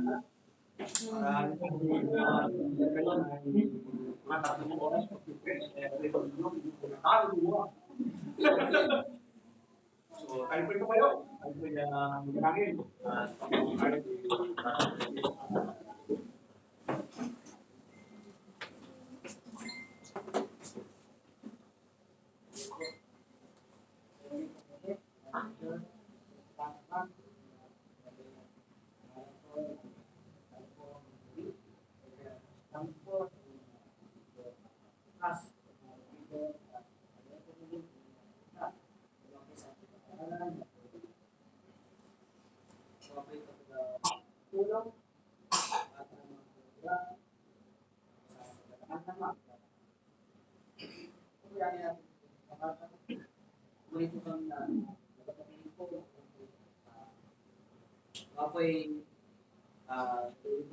So, kayo po ito kayo. Kayo po yung manangin. Apoy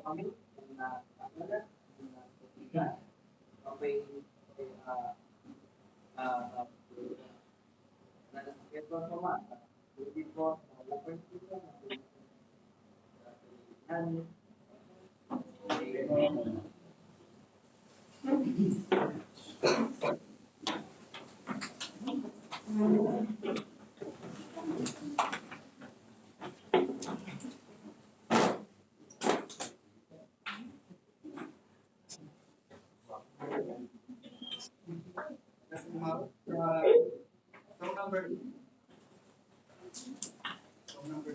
kami na apoy ito sama dito open dito yan song number song number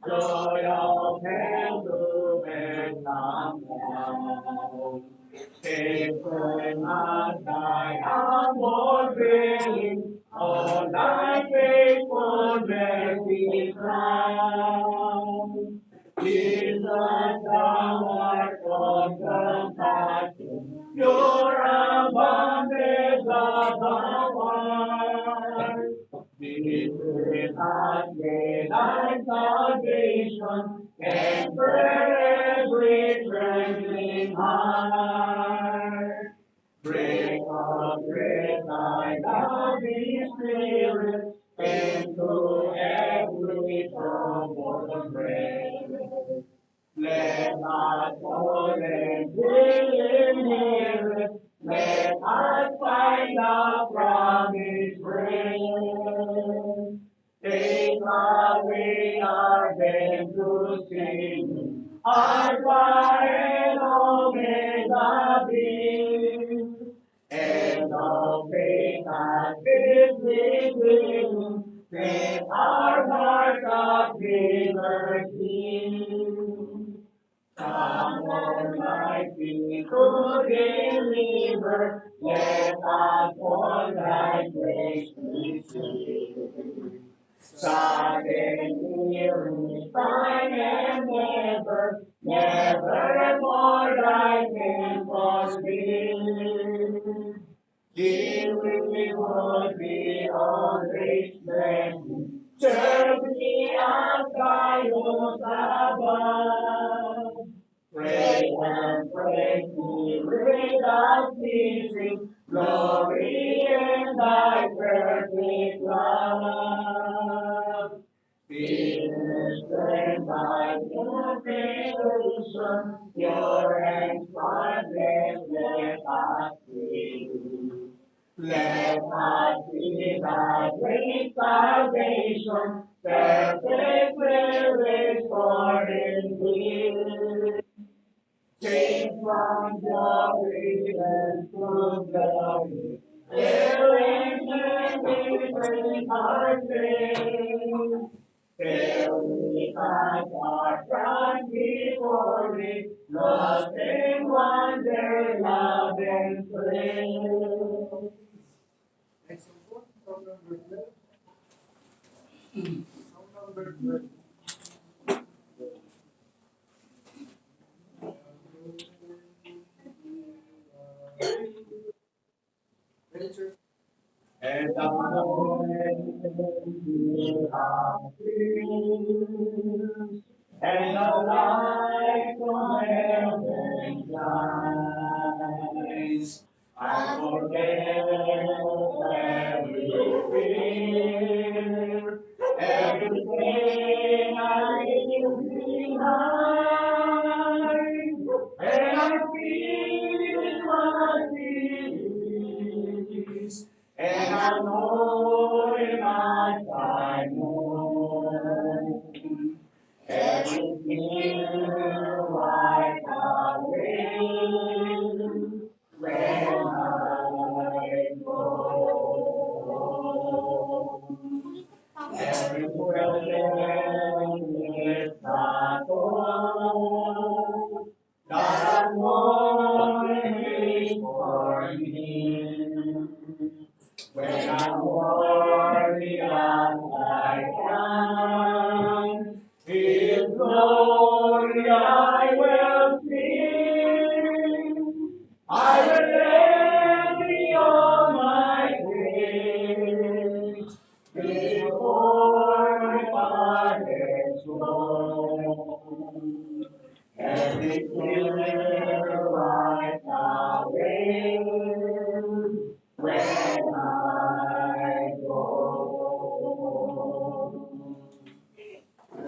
Joy of heaven and Sacred must thy outward being, all thy faithfulness be crowned. Jesus, thou art of compassion, pure abundance of the heart. Visit us with thy salvation, and every trembling heart. Bring us with thy loving spirit into every troubled breast. Let us fall and hear. Let us find the promised grace. Take away our pain to sing. Alpha and Omega be. And of faith and faith within, let our hearts of liberty. Come on, mighty to deliver, let us all thy grace receive. Suddenly refine and never more thy faithful be. He will be always blessed, serve me as thy host above. Pray and pray me without ceasing, glory in thy perfect love. Be strength by your creation, pure and spotless, let us be. Let us be thy great salvation, perfect will restored in thee. Change from glory and to glory, healing and living our faith. Till we find our front before thee, lost in wonder, love, and praise. Next song number 12. Song number 12. Ready, sir? and the morning will appear, and the light from heaven shines. I forget everything, everything I leave behind, and I feel my peace, and I know in my time home, everything will wipe away when I go. Every breath is not all that one is for me. When I'm worthy as I am, His glory I will sing. I will lay on my grace before my Father's throne. Every tear wiped away when I go.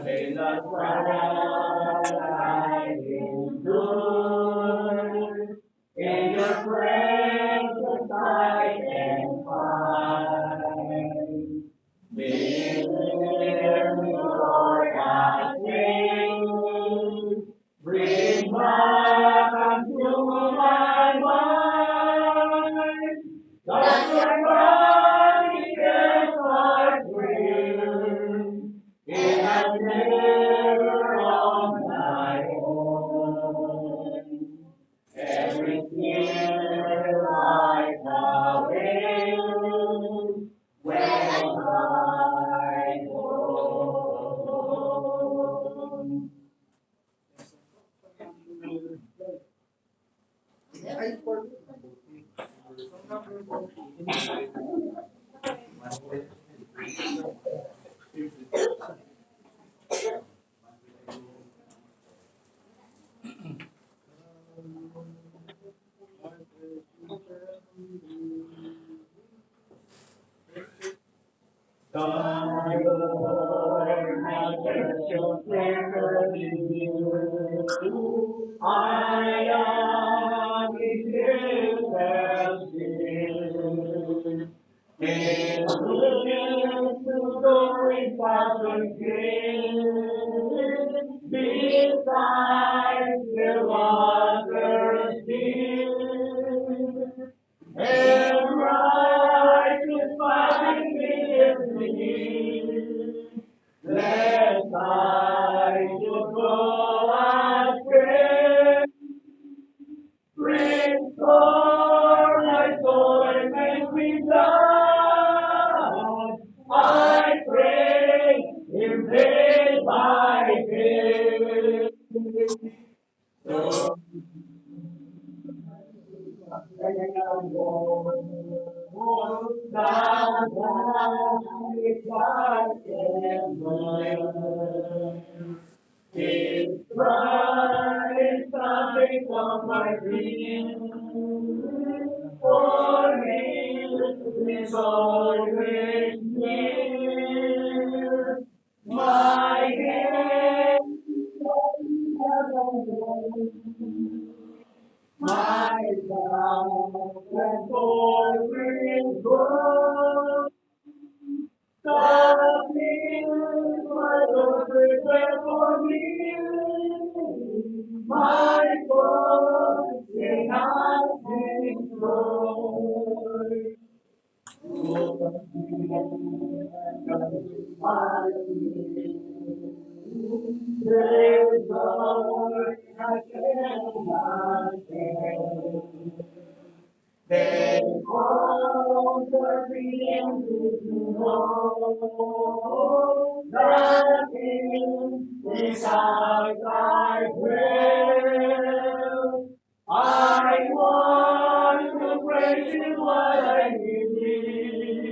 In the twilight endure, in your presence I can find. Be near me, Lord, I pray. Bring back unto my mind that your promises are true. It has never on my own. Every tear wiped away when I go. The Lord has searched your memory. I am His still. In willing to go without again, beside the waters still. And righteous find me, lest I should go astray. Restore my soul and make me glad. I pray in day by day. So his Christ, something of my dream. For me is always near. My head, my God, and always go. Something my Lord prepared for me. My God, in nothing wrong. Praise the Lord, I cannot stand. They call for being to know nothing without thy will. I want to praise you what I need.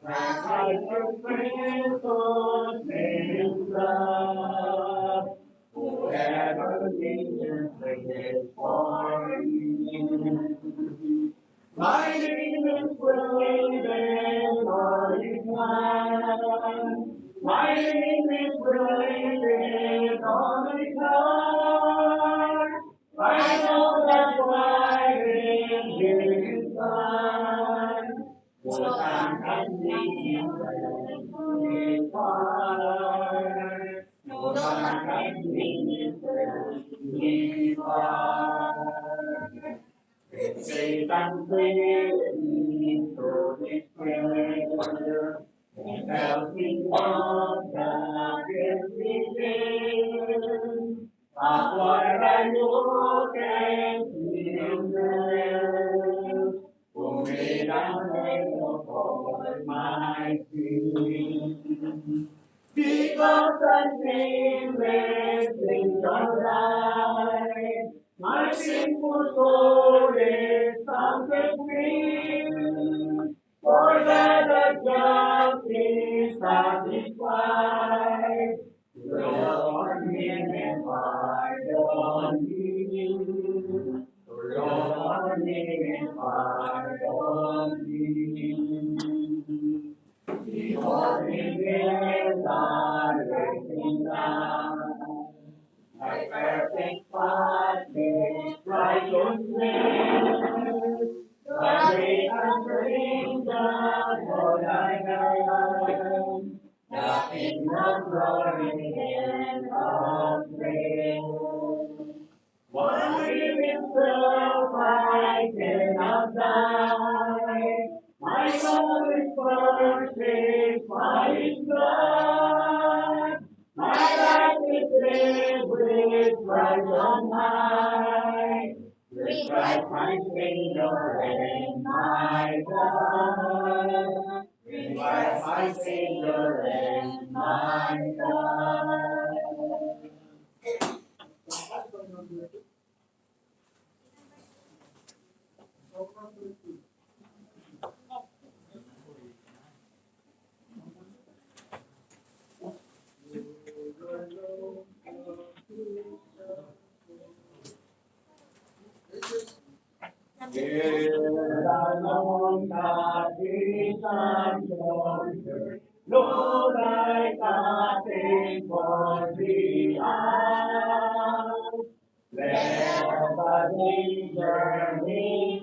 Like a prince of his love, whoever lives with for me. My name is William Morgan. My name is William Morgan. I know that why is God. Bukan hati berlipat, bukan hati berlipat. Satan into this prayer, and helping on the everything. What I look and feel there, who made a halo for my feet. Because I feel blessings alive, my sinful soul is found free. For that the just is satisfied. Lord, hear and pardon me. Lord, hear and pardon me. Behold, his are written down, my perfect path is righteousness. The great and great God, Lord, I am, the King of glory and of praise. One with himself I cannot die. My soul is purchased by his blood. My life is lived with Christ on high. With Christ my Savior and my God. With Christ my Savior and my God. Along the distant border, Lord, I nothing for thee out. Let the danger be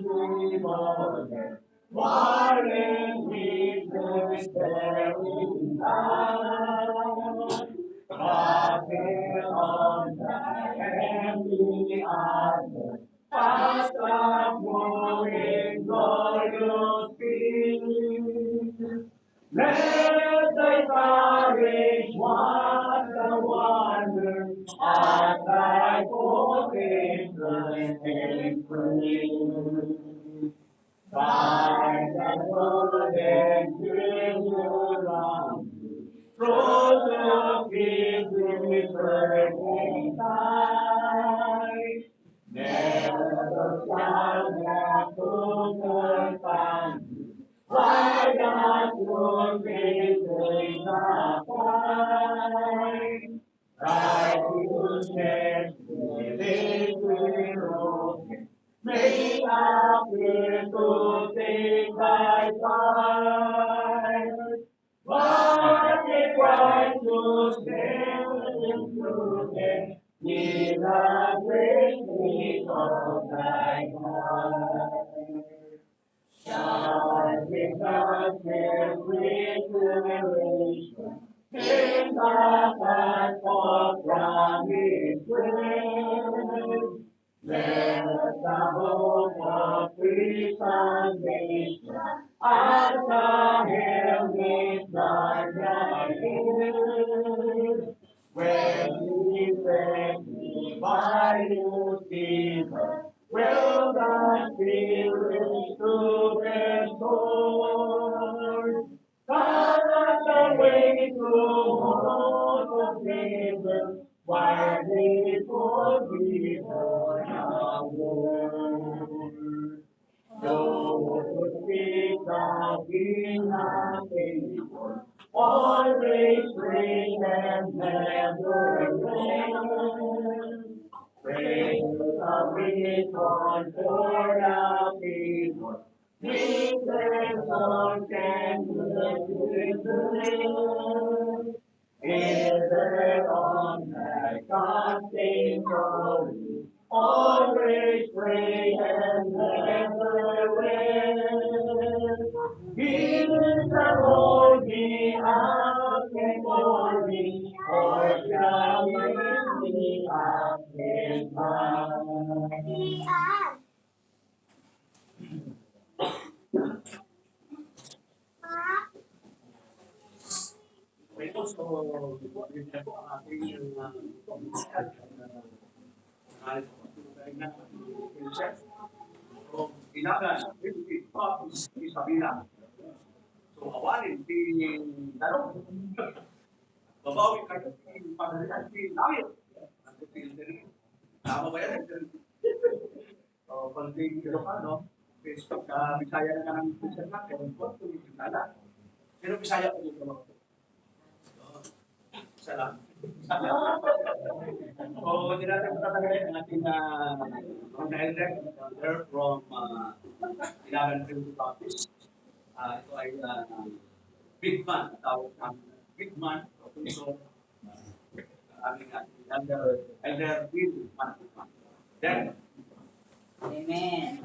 border, warring with the staring out. Crossing on the heavenly armor, past the moving glorious peace. Let thy courage walk the wonder of thy vocation and free. By the golden river round, through the peace burning tide, never shall the full find. Why not your faith abide? Righteousness within the road, may appear to take thy side. But if righteousness included, be the greatness of thy God. God give us every generation in the path of promise way. Let the hope of free salvation as the heavenly guardian is. When we pray by you, Jesus, will the Spirit to restore? Come on the way to all of Jesus, while they for be born of Lord. Those speak of being nothing, always bring and never end. Praise the risen for our people. We their song can live with is there on that constant glory, always pray and never win. He is the holy out and glory, or shall we out in ito, so, yun na po ang ating so, ilagan, isa bilang. So, awalin, talong. Babawi kayo, pagalitan, langit. Tama ba yan? So, pag pero ano, Facebook, Bisaya na ng Bisaya natin, kung tumitala. Pero Bisaya ko dito mo. Salam. So, hindi natin matatagalin ang ating mga elder from 11 Philippine Office. Ito ay big man, tawag namin. Big man, so, aming elder Bill Man. Then, Amen.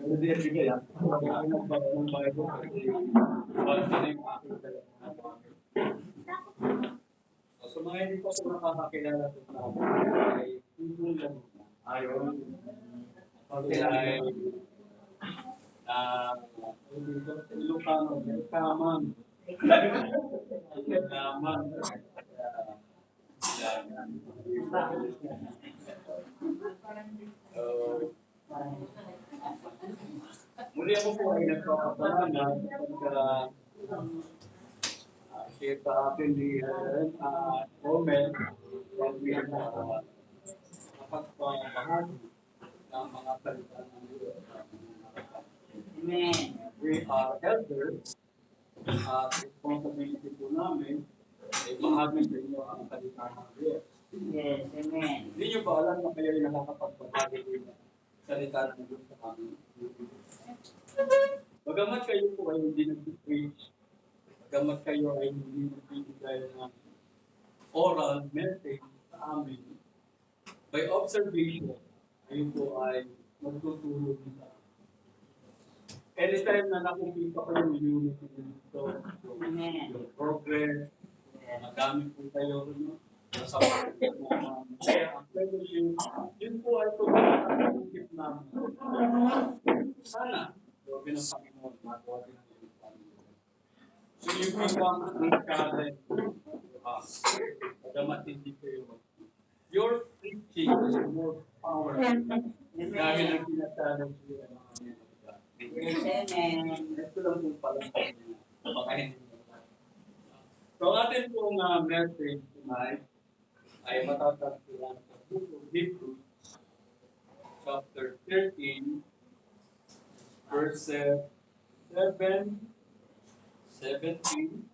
hindi yan bigay yan. So mga hindi po sa nakakakilala sa tao ay ayaw sila ay Ilocano, Kaman. Kaman. Muli ako po ay nagkakapalanan share sa atin ni Romel at we are nakapagpamahal ng mga salita ng Diyos. Amen. We are elders at responsibility po namin ay bahagi sa inyo ang salita ng Diyos. Yes, amen. Hindi nyo ba alam na kayo ay nakakapagpahagi ng salita ng Diyos sa amin? Bagamat kayo po ay hindi nag-preach, bagamat kayo ay hindi nagbibigay ng oral message sa amin, by observation, kayo po ay magtutulong sa amin. Anytime na nakikita ko yung unity dito, yung progress, madami po kayo sa kaya ang fellowship, yun po ay pag-iisip namin. Sana, sabi ng Panginoon, magawa din ang iyong Panginoon. So you become a current pagamat hindi kayo. Your preaching is more powerful dahil ang tinatawag siya ng mga Amen. ito lang po pala baka hindi. So atin pong message tonight ay matatagpuan sa Book of Hebrews chapter 13 verses 7, 17.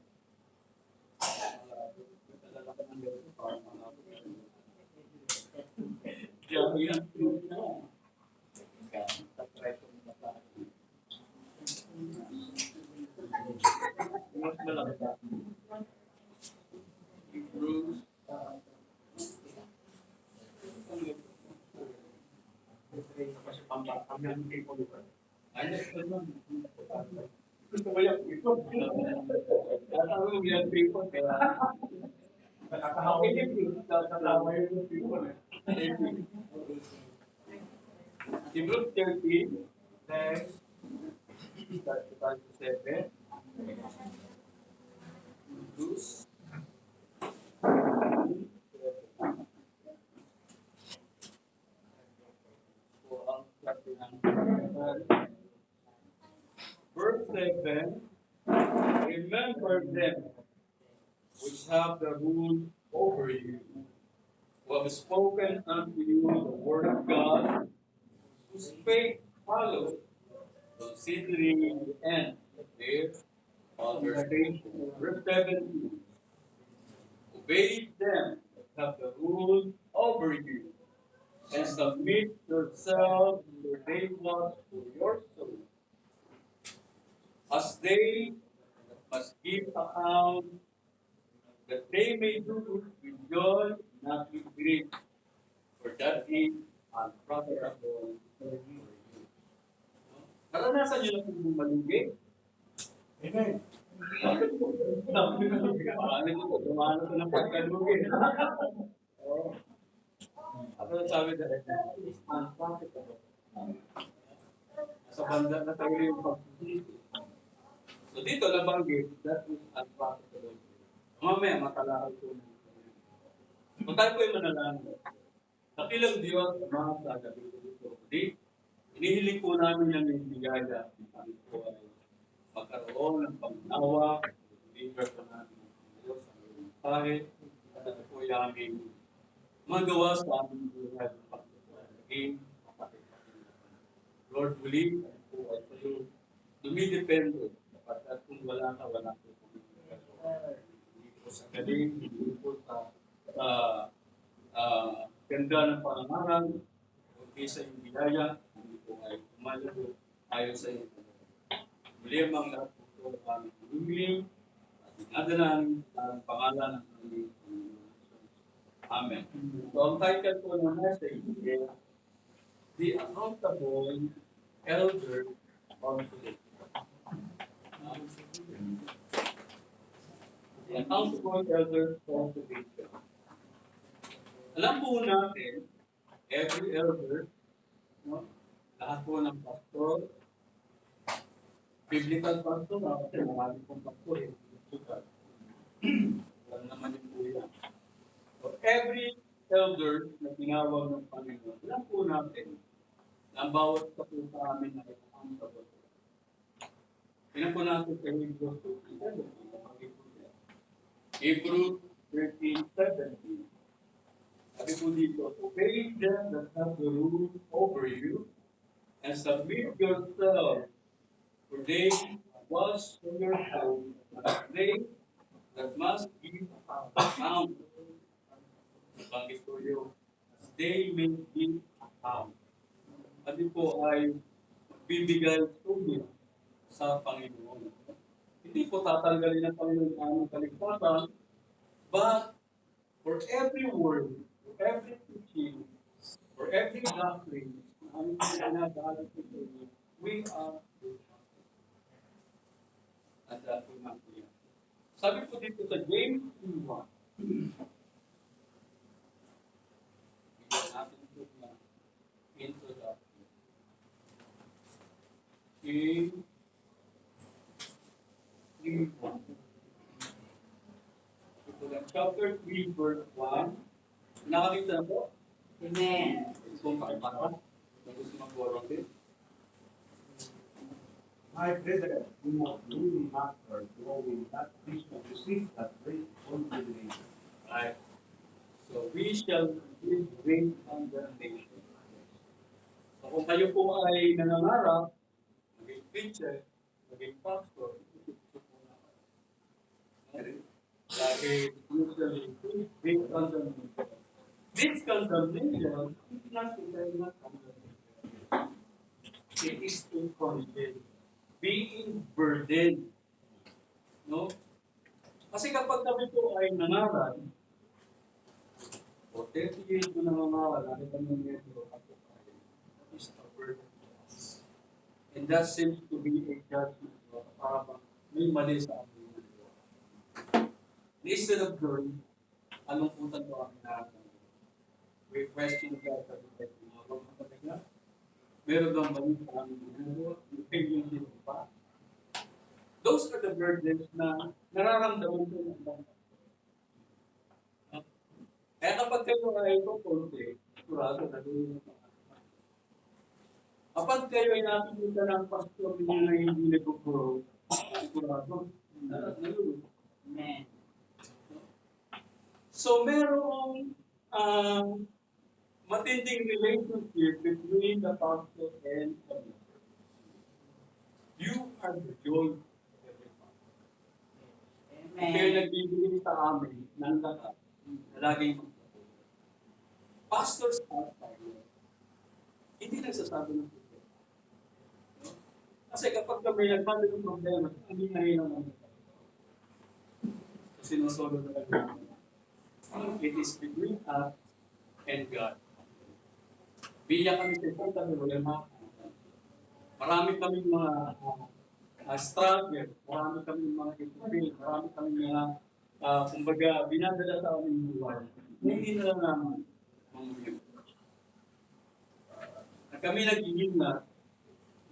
Hebrews gusto ko yung people. Tatawag mo yung people. Nakakahawin yung tatawag yung people. Hebrews 13, next, start to 7. Hebrews. Verse 7, Remember them which have the rule over you, who have spoken unto you the word of God, whose faith follow, considering the end of their conversation. Verse 17. Obey them that have the rule over you, and submit yourselves for they watch for your soul, as they must give account, that they may do it with joy, not with grief, for that is unprofitable for you. Naranasan niyo na kung malugi? Amen. Paano ko? Dumano ko ng pagkalugi. Oh. Ano sabi na is unprofitable. Sa banda na tayo yung pag-ibig. So dito nabanggit, that is unprofitable. Mamaya matalakal ko na. Kung tayo po yung manalangin, nakilang Diyos, mga sa gabi dito. Di, inihiling po namin yung bigaya. Kami po ay magkaroon ng pag-awa, liver po namin ng Diyos, ang iyong pare, at ito po yung aming magawa sa aming buhay ng pag-ibig. Lord, believe po at kayo dumidepende. Kapag kung wala ka, wala po po. Hindi po sa galing, hindi po sa ganda ng pangangaral, kundi sa iyong biyaya, hindi po ay kumalago ayon sa iyo. Muli ang lahat po ito ang aming humiling at dinadalan ang pangalan ng aming Amen. So ang title po ng message is The Accountable Elder of Today. The Accountable Elder of Today. Alam po natin, every elder, no? Lahat po ng pastor, biblical pastor, kasi marami pong pastor, alam naman yung po yan. So every elder na tinawag ng Panginoon, alam po natin, na ang bawat sa po sa amin na accountable. Tingnan po natin sa Hebrews 13:17. Hebrews 13:17. Sabi po dito, obey them that have the rule over you, and submit yourself, for they watch for your soul, as they that must give account. Nabanggit ko yun, as they may give account. Sabi po ay bibigay tubig sa Panginoon. Hindi po tatanggalin ng Panginoon ang aming kaligtasan, but for every word, for every teaching, for every doctrine, ang pinagdaanan ko we are at that po natin. Sabi po dito sa James 2:1, bigyan natin ito na introduction. James 3:1. Chapter 3, verse 1. Nakakita na po? Amen. Kung pakipata, gusto mag-borong din. My brethren, do not really matter, growing that which we receive that great condemnation. Right. So we shall receive great condemnation. So kung kayo po ay nangangarap, maging preacher, maging pastor, ito po na. Dahil usually, great condemnation. This condemnation is not condemnation. It is inconvenient. Being burdened. No? Kasi kapag kami po ay nangaral, o 30 years mo nangangaral, ano kami nangyayari ako ay is a burden to us. And that seems to be a judgment. Parang may mali sa amin. Instead of glory, anong putan ko ang nangaral? We question God sa buhay ng mga kapatid na. Meron bang mali sa aming ginagawa? Yung sino pa? Those are the burdens na nararamdaman ko ng mga. Kaya kapag kayo ay kukunti, sigurado na doon yung mga. Kapag kayo ay nakikita ng pastor niyo na hindi nag-grow, sigurado, nalulungkot. Amen. So, merong matinding relationship between the pastor and the member. You are the joy of every pastor. Kaya Amen. nagbibigay sa amin ng lakas na laging magpapatuloy. Pastors outside, hindi nagsasabi ng problema. No? Kasi kapag kami nagsabi ng problema, hindi na yun naman. Sinusolo na lang namin. It is between us and God. Biya kami sa isang tabi, walang makakita. Marami kaming mga struggle, marami kaming mga ipupil, marami kaming mga, kumbaga, binadala sa aming buhay. Hindi na lang naman mga miyembro. At kami nagiging na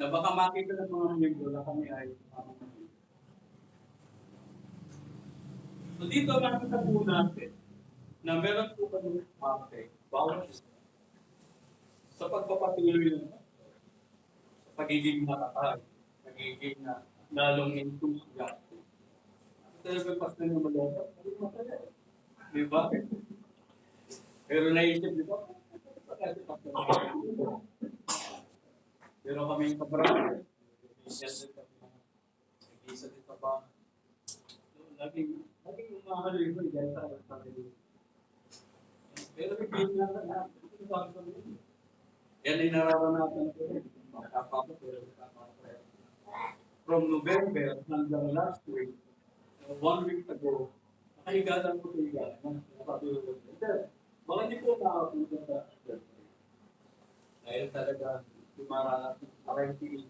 baka makita ng mga miyembro na kami ay so dito makita po natin na meron po kami parte, bawat isa, sa pagpapatuloy ng sa pagiging matatag, pagiging lalong enthusiastic. Talagang pastor na malaga, masaya. Di ba? Pero naisip, di ba? Pero kami yung kabarangay, nag-isa din sa bahay. Laging umahalo yun dahil sa pagiging. Pero bigyan natin natin. Yan ay nararanasan ko rin. From November hanggang last week, 1 week ago, nakahiga lang ko sa higa. Baka hindi po nakapunta sa birthday. Dahil talaga, dumaranas ng parenting.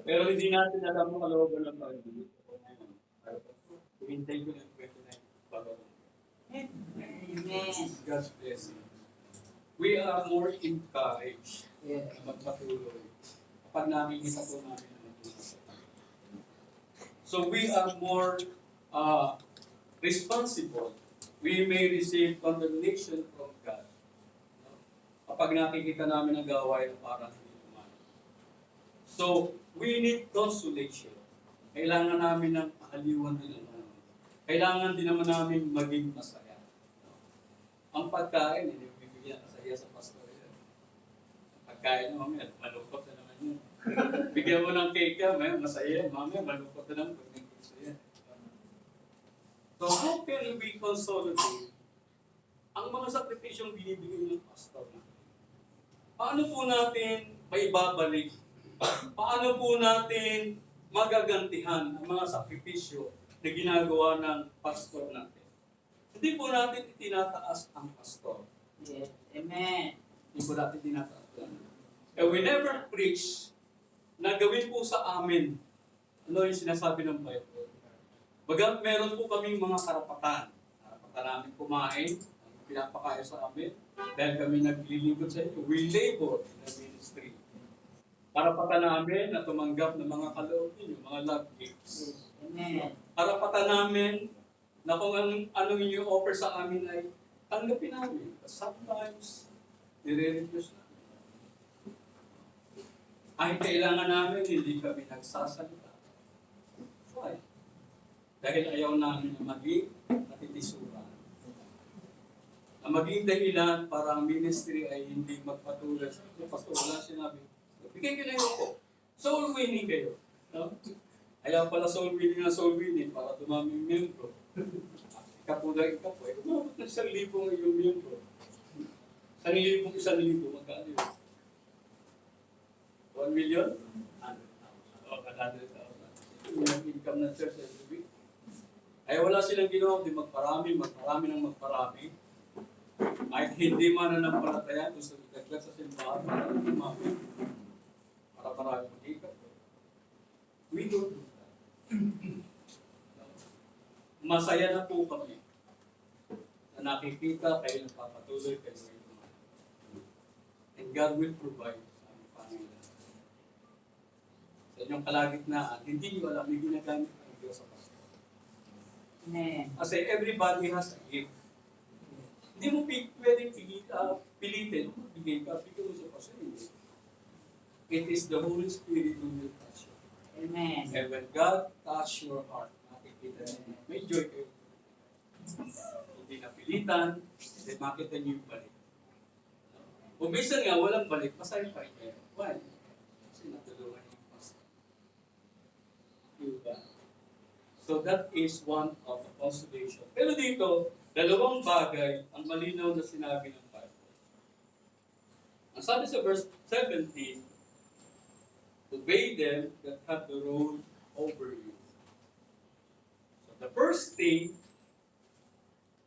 Pero hindi natin alam mo kalooban ng parenting. Hintay ko ng 29 bago. Amen. God's blessing. We are more encouraged Yes. na magpatuloy kapag nakikita po namin ang naging. So we are more responsible. We may receive condemnation from God. Kapag nakikita namin ang gawain na parang hindi naman. So, we need consolation. Kailangan namin ng kaaliwan din naman. Kailangan din naman namin maging masaya. Ang pagkain, hindi bibigyan kasaya sa pastor yan. Pagkain naman, malungkot na naman yun. Bigyan mo ng cake ka, masaya, mamaya malungkot na naman pag nag-isaya. So how can we consolidate ang mga sakripisyong binibigay ng pastor natin? Paano po natin maibabalik? Paano po natin magagantihan ang mga sakripisyo na ginagawa ng pastor natin? Hindi po natin itinataas ang pastor. Yes. Amen. Hindi po natin itinataas yan. And we never preach na gawin po sa amin ano yung sinasabi ng Bible. Bagat meron po kaming mga karapatan. Karapatan namin kumain, pinapakain sa amin. Dahil kami naglilingkod sa inyo, we labor in the ministry. Karapatan namin na tumanggap ng mga kaloob ninyo, mga love gifts. Amen. Karapatan namin na kung anong inyong offer sa amin ay tanggapin namin. But sometimes, nire-refuse namin. Ay kailangan namin, hindi kami nagsasalita. Why? Dahil ayaw namin na maging natitisura. Na maging dahilan para ang ministry ay hindi magpatuloy. Yung pastor, wala sinabi. Bigay ko na yun po. Soul winning kayo. No? Ayaw pala soul winning para dumami yung miyembro. Ikapulang ikapo. Kumabot na 1,000 ang iyong miyembro. 1,000, magkano yun? 1 million? 100,000. O, 100,000. Yung income ng church every week. Ay wala silang ginawa, di magparami ng magparami. Kahit hindi man nanampalataya, gusto itaglag sa simbahan, para marami mag-ikap. We don't do that. Masaya na po kami na nakikita kayo nagpapatuloy kayo ngayon. And God will provide sa aming Panginoon. Sa inyong kalagitnaan, hindi nyo alam, may ginagamit ang Diyos sa pastor. Amen. Kasi everybody has a gift. Hindi mo pwedeng pilitin, bigay ka, bigay mo sa pastor. It is the Holy Spirit who will touch you. Amen. And when God touch your heart, makikita niyo, may joy kayo. Hindi napilitan, then makita niyo yung balik. Kung minsan nga walang balik, masaya pa kayo. Why? Kasi natulungan niyo yung pastor. Diba? So that is one of the consolation. Pero dito, dalawang bagay ang malinaw na sinabi ng Bible. Ang sabi sa verse 17, obey them that have the rule over you. So the first thing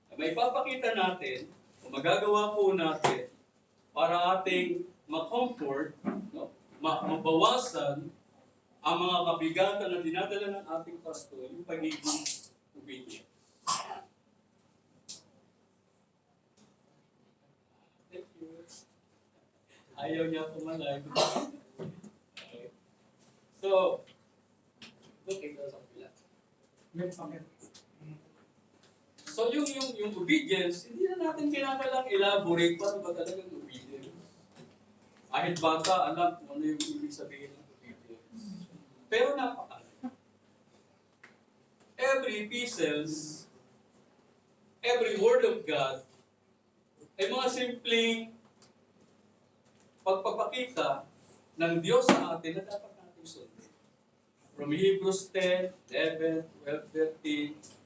na may papakita natin, o magagawa po natin, para ating ma-comfort, no? Mabawasan ang mga kabigatan na dinadala ng ating pastor, yung pagiging obedient. Thank you. Ayaw niya pumalay. Okay. So, okay, sa kapila. So, yung obedience, hindi na natin kinakailangang elaborate paano ba talagang obedience. Kahit bata, alam kung ano yung ibig sabihin ng obedience. Pero every epistles, every word of God, ay mga simpleng pagpapakita ng Diyos sa atin na dapat natin sundin. From Hebrews 10, 11, 12,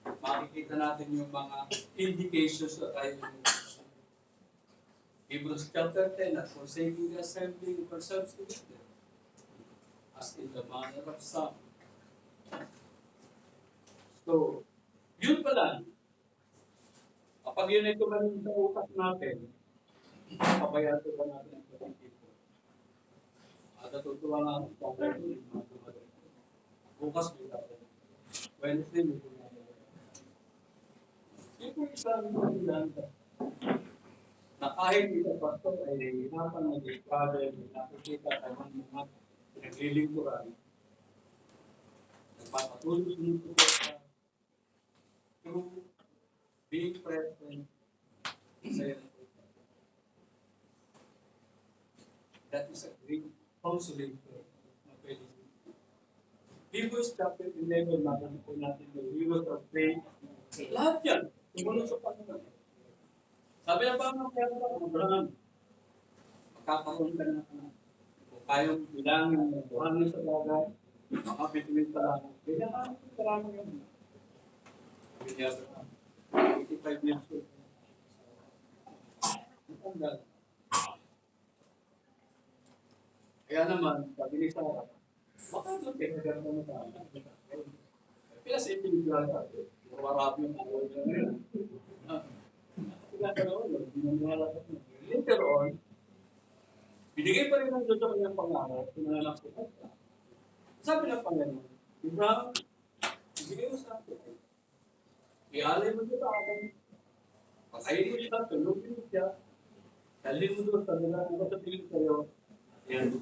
13, makikita natin yung mga indications na tayo ng Hebrews chapter 10, at forsaking the assembly of ourselves together, as in the manner of some. So, yun pa lang. Kapag yun ay tumanin sa utak natin, pabayaan ba natin ang pagkikita? At natutuwa nga ang pagkikita, bukas may natin. Wednesday, may natin. Yung po isang pagkikita, na kahit ito pastor ay hinapan ng problem, nakikita tayo ng mga naglilingkuran, nagpapatuloy nito sa through being present sa that is a great consolation na pwede. Hebrews chapter 11, makikita po natin yung heroes of faith. Lahat yan, sumunod sa Panginoon. Sabi na pa ng kaya ko, Abraham, magkakaroon ka na kung kayong bilangin ng buhangin sa bagay, makapituin sa langit. Kaya marami yun. Sabi ni Abraham, 85 years old. Kaya naman, sabi ni Sarah, baka doon kayo nagkaroon mo sa akin. Kaya sa individual sabi, marami yung awal na rin. Later on, binigay pa rin ng Diyos sa kanyang pangarap, pinanganak sa kanya. Sabi ng Panginoon, Abraham, ibigay mo sa akin. Ialay mo siya sa akin. Pakainin mo siya, tulogin mo siya. Dalhin mo doon sa nila, ano sa tingin sa'yo. Yan.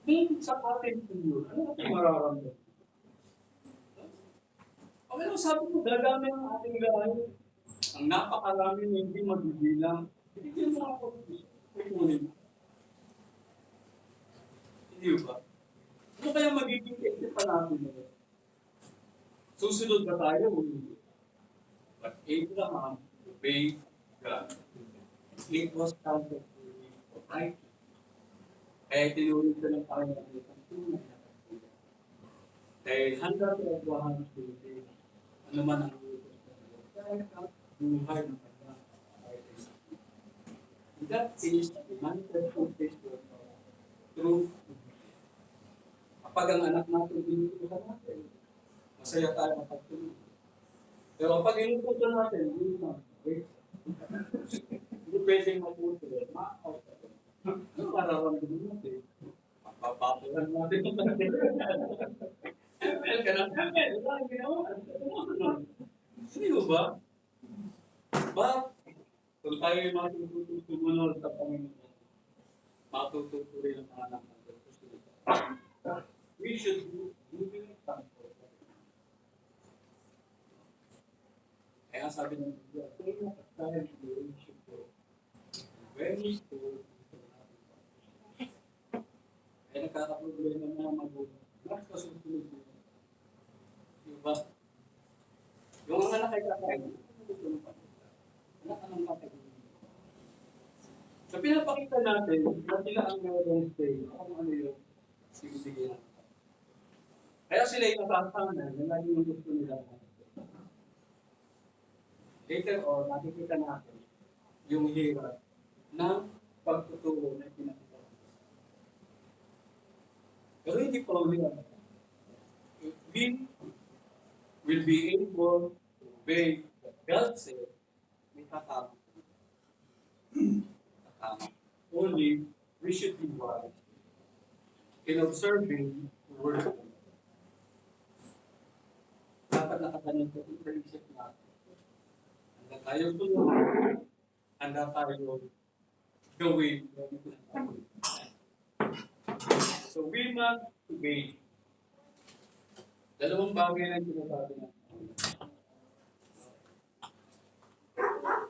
Kung sa atin ito yun, ano natin mararamdaman? Okay lang, sabi mo, dadami ang ating lahat. Ang napakarami na hindi magbibilang, hindi mo ako kukunin. Hindi ba? Ano kaya magiging effect pa natin na? Susunod ba tayo o hindi? But Abraham obeyed God. It was counted to him for right. Kaya tinuloy ko ng Panginoon ang tunay na pagkulang. Dahil handa si Abraham to obey. Ano man ang utos na Diyos. Kaya buhay ng kanya. That is the manifestation of truth. Kapag ang anak natin binutusan natin, masaya tayo kapagtuloy. Pero kapag inutusan natin, hindi na. Hindi pwedeng maputo. Ma-out. Ano mararamdaman natin? Mapapapulan natin. ML ka na. ML. Wala ang ginawa. Hindi mo ba? But, kung tayo ay matututunod sa Panginoon, matututuloy ang mga anak natin. We should do moving thankful. Kaya sabi ng Biblia, tayo na tayo ng relationship ko. When we go, kaya nagkakaproblema na magulang. Mas masusunod mo. Diba? Yung mga anak ay kakain, anak anong kakain. So pinapakita natin na sila ang Wednesday kung ano yung sige. Kaya sila yung nasasangan na lagi yung gusto nila. Later on, nakikita natin yung hirap ng pagtuturo na pinakita. Pero hindi pa ulit. We will be able to obey what God said, may tatama. Only, we should be wise in observing the word of God. Dapat nakatanim ko yung prinsip natin. Handa tayo tulungan, handa tayo gawin. So we must obey. Dalawang bagay lang sinasabi natin.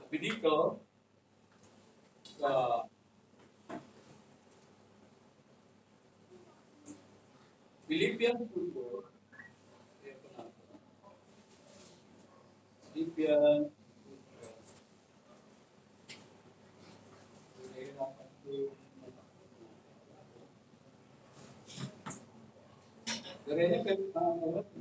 Sabi dito, sa Philippians 2:4, Philippians 2:4. Philippians 2:4.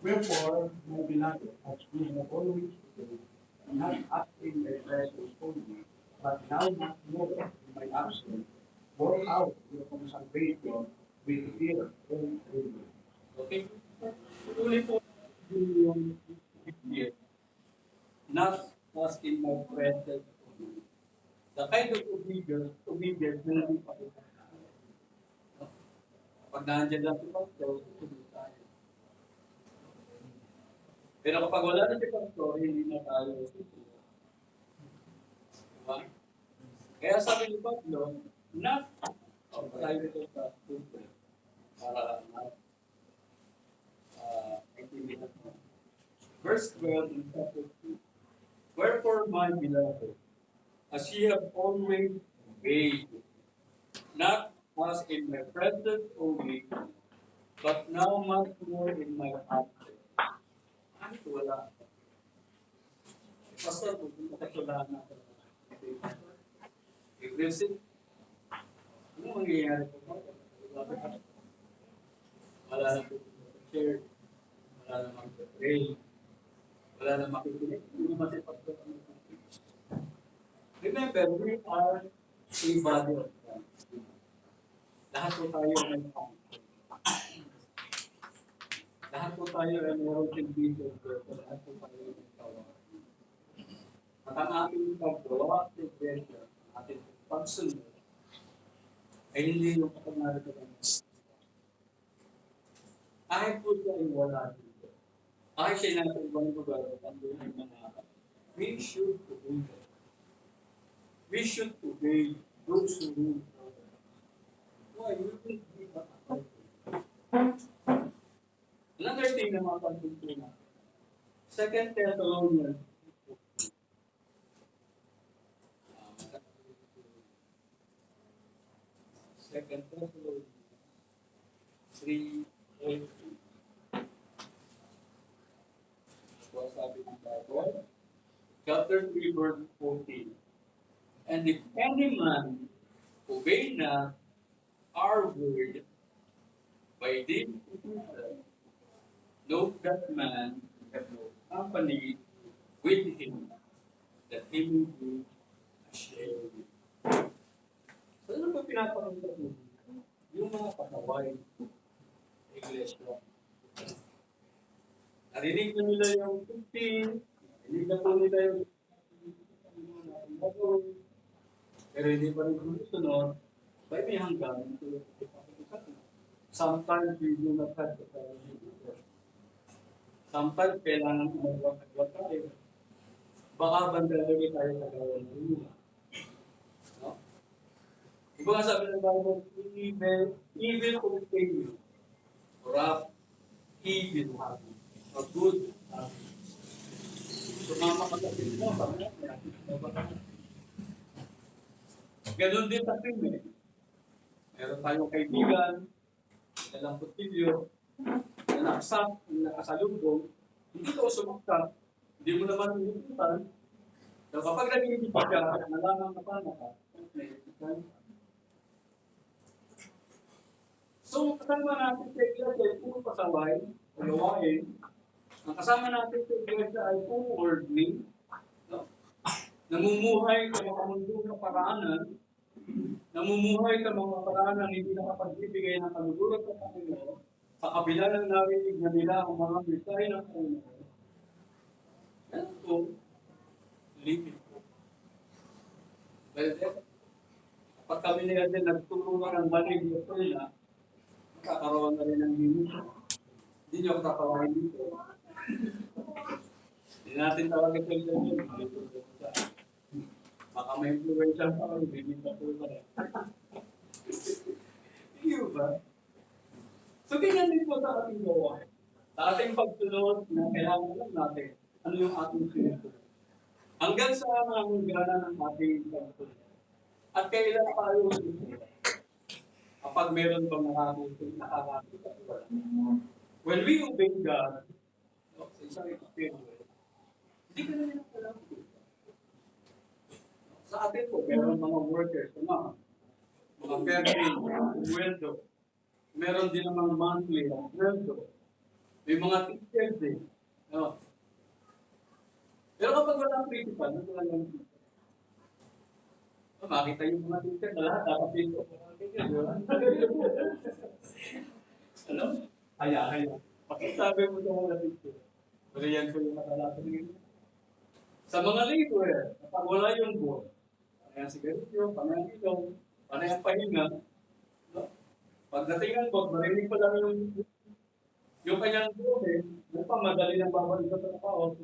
Wherefore, my beloved, as we have always said, not asking my presence only, but now much more in my absence, work out your consecration with fear and trembling. Okay? Tuloy po yung Biblia. Not asking my presence only. The kind of obedience na hindi pa ito. Pag nandiyan lang si Pastor, susunod tayo. Pero kapag wala na si Pastor, hindi na tayo susunod. Diba? Kaya sabi ni Pablo, not tayo ito sa susunod. Para maintindihan mo. Verse 12 in chapter 2. Wherefore, my beloved, as ye have always obeyed, not as in my presence only, but now much more in my absence. Ano ito? Wala. Pastor, kung nakasulaan na ako. Aggressive. Ano mangyayari po? Wala na po share. Wala na mag-pray. Wala na makikinig. Hindi naman si Pastor. Remember, we are a body of Christ. Lahat po tayo ay lahat po tayo ay meron dito. Lahat po tayo ay tawa. At ang ating paggawa at iglesia, ating pagsunod, ay hindi yung kapangalan ko lang. Kahit po siya ay wala dito. Kahit siya natin ibang lugar at ang doon ay manakap. We should obey them. We should obey those who rule. Why? We will be another thing na mapansin ko na, 2 Thessalonians 3:8. So, sabi ng Bible, chapter 3, verse 14. And if any man obey not our word, by this note that man have no company with him, that he will be ashamed. So, ano ba pinapakita mo? Yung mga pasaway sa iglesia. Narinig na nila yung 15, narinig na po nila yung pero hindi pa rin sumusunod, may hanggang sometimes we do not have the time. Sometimes kailangan magwag tayo. Baka bandalagi tayo sa gawin nila. No? Iba nga sabi ng Bible, evil continue. Corrupt, evil habit. A good habit. Sumama ka sa mo, sabi mo, ganun din sa krimen. Meron tayong kaibigan, dalang kutilyo, nakasap, nakasalubong, hindi ka sumakta, hindi mo naman inututan. So kapag nag-iibig ka, nalaman ka pa na so, kasama natin sa iglesia ay puro pasaway, o gawain. Ang kasama natin sa iglesia ay puro worldly. No? Namumuhay sa mga mundo na paraanan, namumuhay sa mga paraanan hindi nakapagbibigay ng kaluguran sa Panginoon, sa kabila ng narinig na nila ang mga mensahe ng Panginoon. Yan ito, limit po. Well, kapag kami nila din nagtulungan ng banig ng Panginoon, kakaroon na rin ng limit. Hindi niyo ako tatawarin dito. Hindi natin tawagin sa ito. Baka may influential pa kami, limit na po pa rin. Hindi ba? So, ganyan din po sa ating gawa. Sa ating pagsunod na kailangan lang natin, ano yung ating sunod. Hanggang sa ang gana ng ating pagsunod. At kailan tayo susunod. Kapag meron bang nakakakita at wala. When we obey God, sa isang experience, hindi ka na nila kailangan po. Sa atin po, meron mga workers, mga permanent, sweldo. Meron din namang monthly, sweldo. May mga teachers din. No? Pero kapag walang principal, ano talagang teacher? Makita yung mga teacher na lahat, dapat dito. Ano? Kaya. Pakisabi mo sa mga teacher. Pero yan po yung matalatan nila. Sa mga labor, kapag wala yung board, panay ang sigarilyo, panay ang ilong, panay ang pahinga, no? Pagdating ng board, marinig pa lang yung kanyang buhay, yung pa madali ng babalik sa trabaho,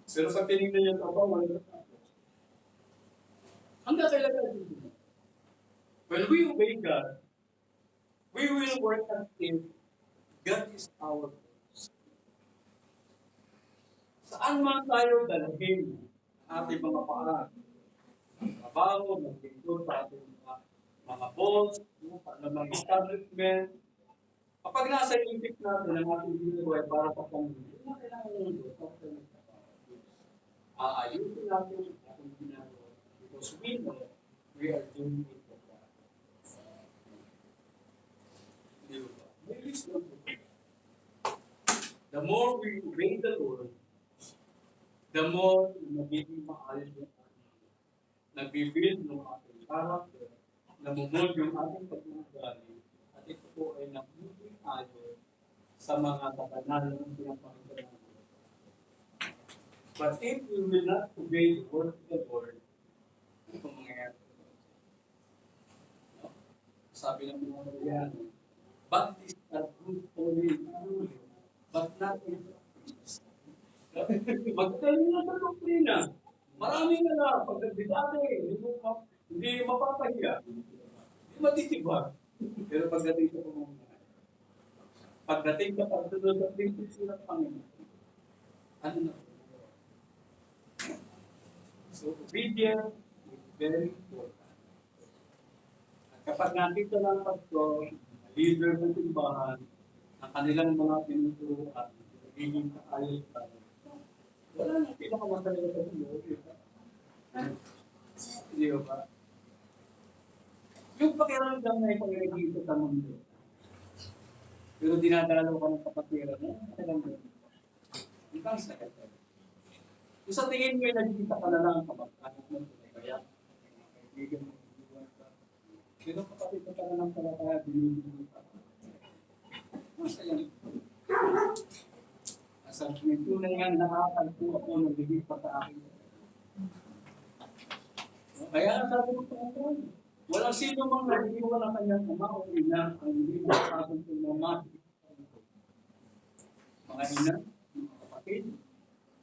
pero pag tinignan niya ang trabaho, wala na. Hanggang kailangan din. When we obey God, we will work until God is our boss. Saan man tayo dalhin ang ating mga paan, trabaho, maglingkod sa ating mga boss, mga establishment, kapag nasa isip natin ang ating ginagawa para sa Panginoon, kailangan natin aayusin natin ang ating ginagawa because we know we are doing it for God. The more we obey the Lord, the more magiging maayos yung ating nag-build ng ating character, namumod yung ating pag-uugali, at ito po ay nagiging ayon sa mga kabanal ng pinapakita natin. But if we will not obey the word of the Lord, ano itong mangyayari? No? Sabi ng mga Koreano, Baptists are good only but not in practice. Magdali na sa doktrina. Marami na na. Pagdadibate, hindi mapapahiya. Hindi matitibag. Pero pagdating sa pamamahay, pagdating sa pagsunod sa prinsipyo ng Panginoon, ano na? So, obedience is very important. At kapag nakita ng pastor, leader ng simbahan, ang kanilang mga pinuturuan, nagiging kaayos tayo. Wala nang pinakamasalaga sa mundo. Hindi ba? Yung pakiramdam na ipag-registo sa mundo. Pero dinadalo ka ng kapatiran, kailang gano'n. Hindi kang sakit. Kung sa tingin mo ay nagkita ka na lang ang kapag-anak mo, kaya, kaibigan mo, pero kapatid ka na lang pala kaya binibigyan ka. Masaya. Asal tunay nga nakakalipo ako ng bigay pa sa akin. Kaya sabi ko po, walang sino mang nag-iwan ang kanyang ama o ina ang hindi makakasang sa mga ina, mga kapatid.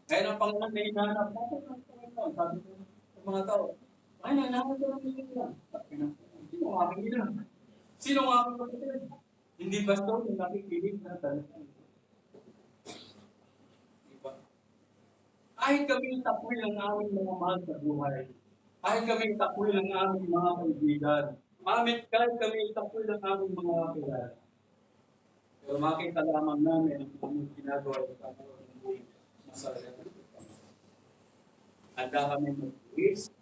Kaya ng Panginoon na hinahanap natin ng Panginoon. Sabi ko sa mga tao, ay hinahanap ko ng ina. Sino ang aking ina? Sino ang aking kapatid? Hindi basta yung nakikinig na talaga. Diba? Kahit kami takwil ang aming mga mahal sa buhay. Kahit kami takwil ang aming mga kaibigan. Kahit kami takwil ang aming mga kilala. Pero makita lamang namin ang aming ginagawa sa kanilang masaya. Handa kami mag-tuwis,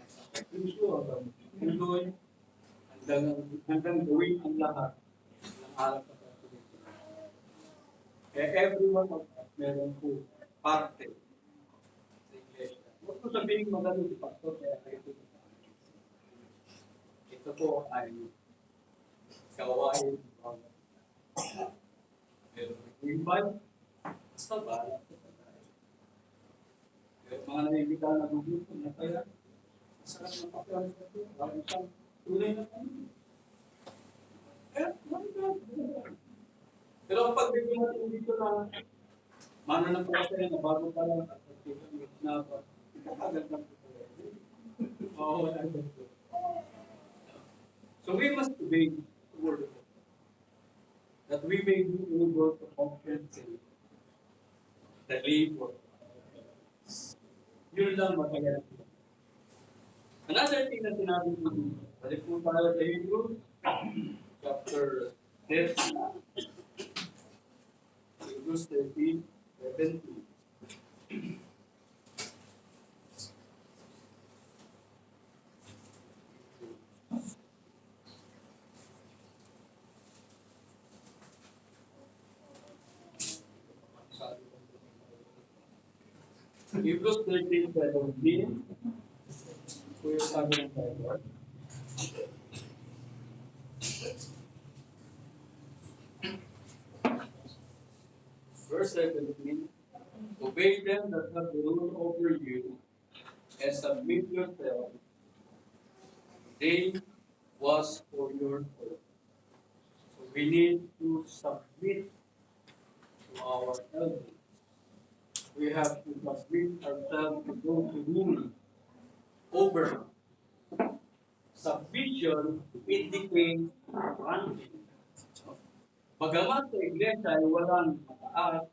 sakripisyo, hanggang tuloy, hanggang gawin ang lahat ng alam sa pagkakas. Kaya everyone of us meron po parte sa iglesia. Huwag ko sabihin magano si Pastor, kaya kayo po. Ito po ay gawain. Meron invite, basta ba? Mga naibigan na gugupo na kaya, masarap ng pakilang sa ito, parang isang tunay na kami. Pero kapag bigyan natin dito na, mano na po kasi na bago pa lang, at na pa, agad lang po. Oo, agad po. So we must obey the word of God, that we may be able to compensate the labor. Yun lang magkaya. Another thing na sinabi ko dito, balik po tayo sa Hebrews, chapter 10, Hebrews 13, 17. Hebrews 13, 17. Ito yung sabi ng Bible. Verse 17. Obey them that have the rule over you, and submit yourself. They was for your good. So we need to submit to our elders. We have to submit ourselves to those who rule over. Submission indicates ranking. Bagamat sa iglesia ay walang mataas,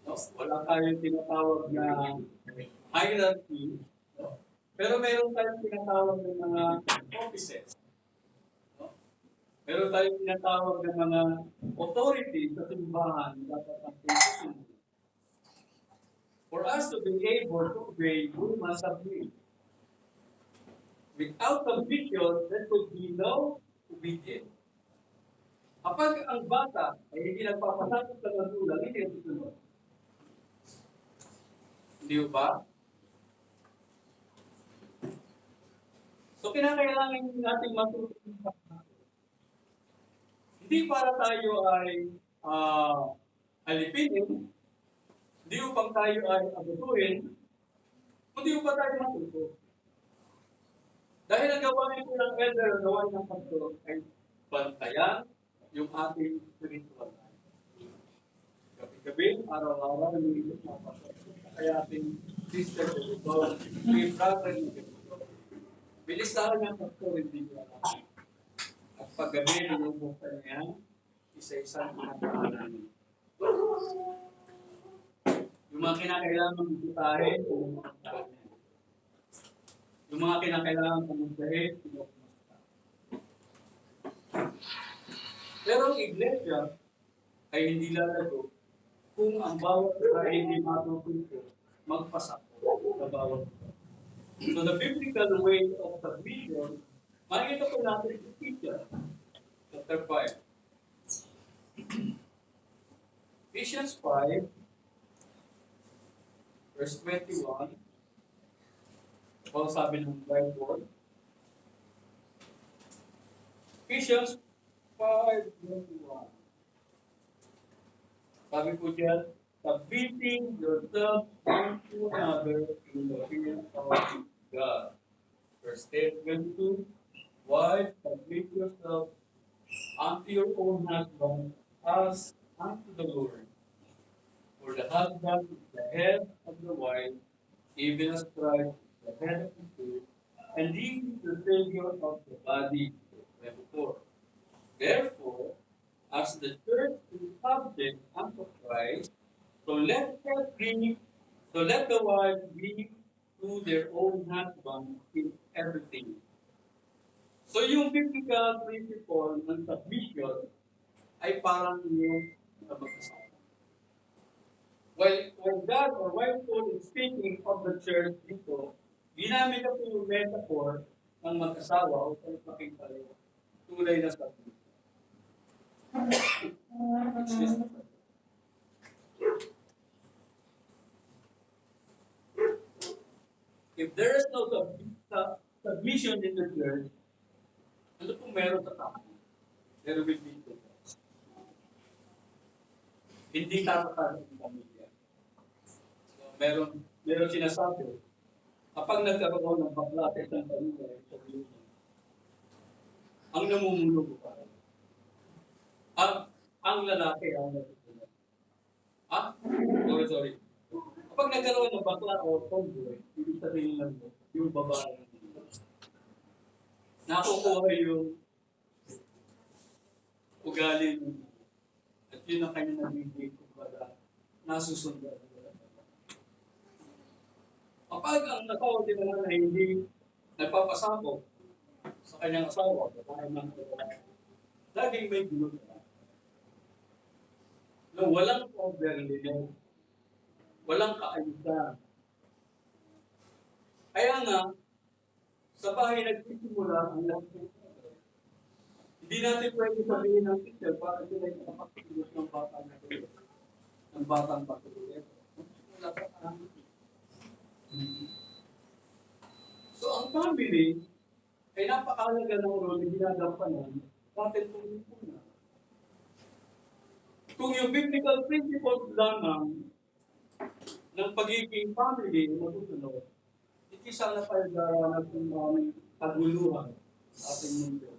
no? Wala tayong tinatawag na hierarchy, no? Pero meron tayong tinatawag ng mga offices. No? Meron tayong tinatawag ng mga authority sa simbahan dapat ang position. For us to be able to obey, we must submit. Without submission, there could be no obedience. Kapag ang bata ay hindi nagpapasakot sa magulang, hindi nasusunod. Hindi ba? So, kinakailangan natin matutunan. Hindi para tayo ay alipinin, hindi upang tayo ay abutuhin, kundi upang tayo matuto. Dahil ang gawain ko ng elder, ang gawain ng pastor ay bantayan yung ating spiritual life. Gabi-gabi, araw-araw, nililit na pastor. Kaya ating sister, may brother, bilis na ng pastor, hindi ko alam. At paggabi, binubuksan niya, isa-isa ang namin. Yung mga kinakailangan bisitahin, pinupuksan niya. Yung mga kinakailangan pumuntahin, pinupuksan. Pero ang iglesia ay hindi lalago kung ang bawat ay hindi matututo magpasako sa bawat. So the biblical way of submission, makikita po natin sa Ephesians chapter 5. Ephesians 5, verse 21. Ang sabi ng Bible. Ephesians 5:21. Sabi po dyan, submitting yourself one to another in the fear of God. Verse 10:22. Wives, submit yourself unto your own husband as unto the Lord. For the husband is the head of the wife, even as Christ is the head of the church, and he is the Savior of the body. 24. Therefore, as the church is subject unto Christ, so let her be So let the wives be to their own husband in everything. So yung biblical principle ng submission ay parang yung mag-asawa. When God or when Paul is speaking of the church dito, ginamit na po yung metaphor ng mag-asawa o kung makita yung tunay na submission. If there is no submission in the church, ano pong meron sa tao? There will be chaos. Hindi tatatagal ang pamilya. So, meron sinasabi, kapag nagkaroon ng bakla at isang pamilya, ang namumuno ko pa. Ang lalaki ang natutulog. Sorry. Kapag nagkaroon ng bakla o tomboy, ibig sabihin lang mo, yung babae nakukuha yung ugali mo. At yun ang kanya nabibig kung baga nasusundan. Kapag ang nakawag din naman na hindi nagpapasabog sa kanyang asawa, laging may gulo na. No, walang overlay, walang kaayusan. Kaya nga, sa bahay nagsisimula ang lahat. Hindi natin pwede sabihin ng teacher para sila yung nakapagsilos ng batang natin. Ng batang patuloy. So ang family ay napakalaga ng role na ginagampanan natin kung una. Kung yung biblical principles lamang ng pagiging family na matutunod, hindi sana tayo daranas ng maraming kaguluhan sa ating mundo.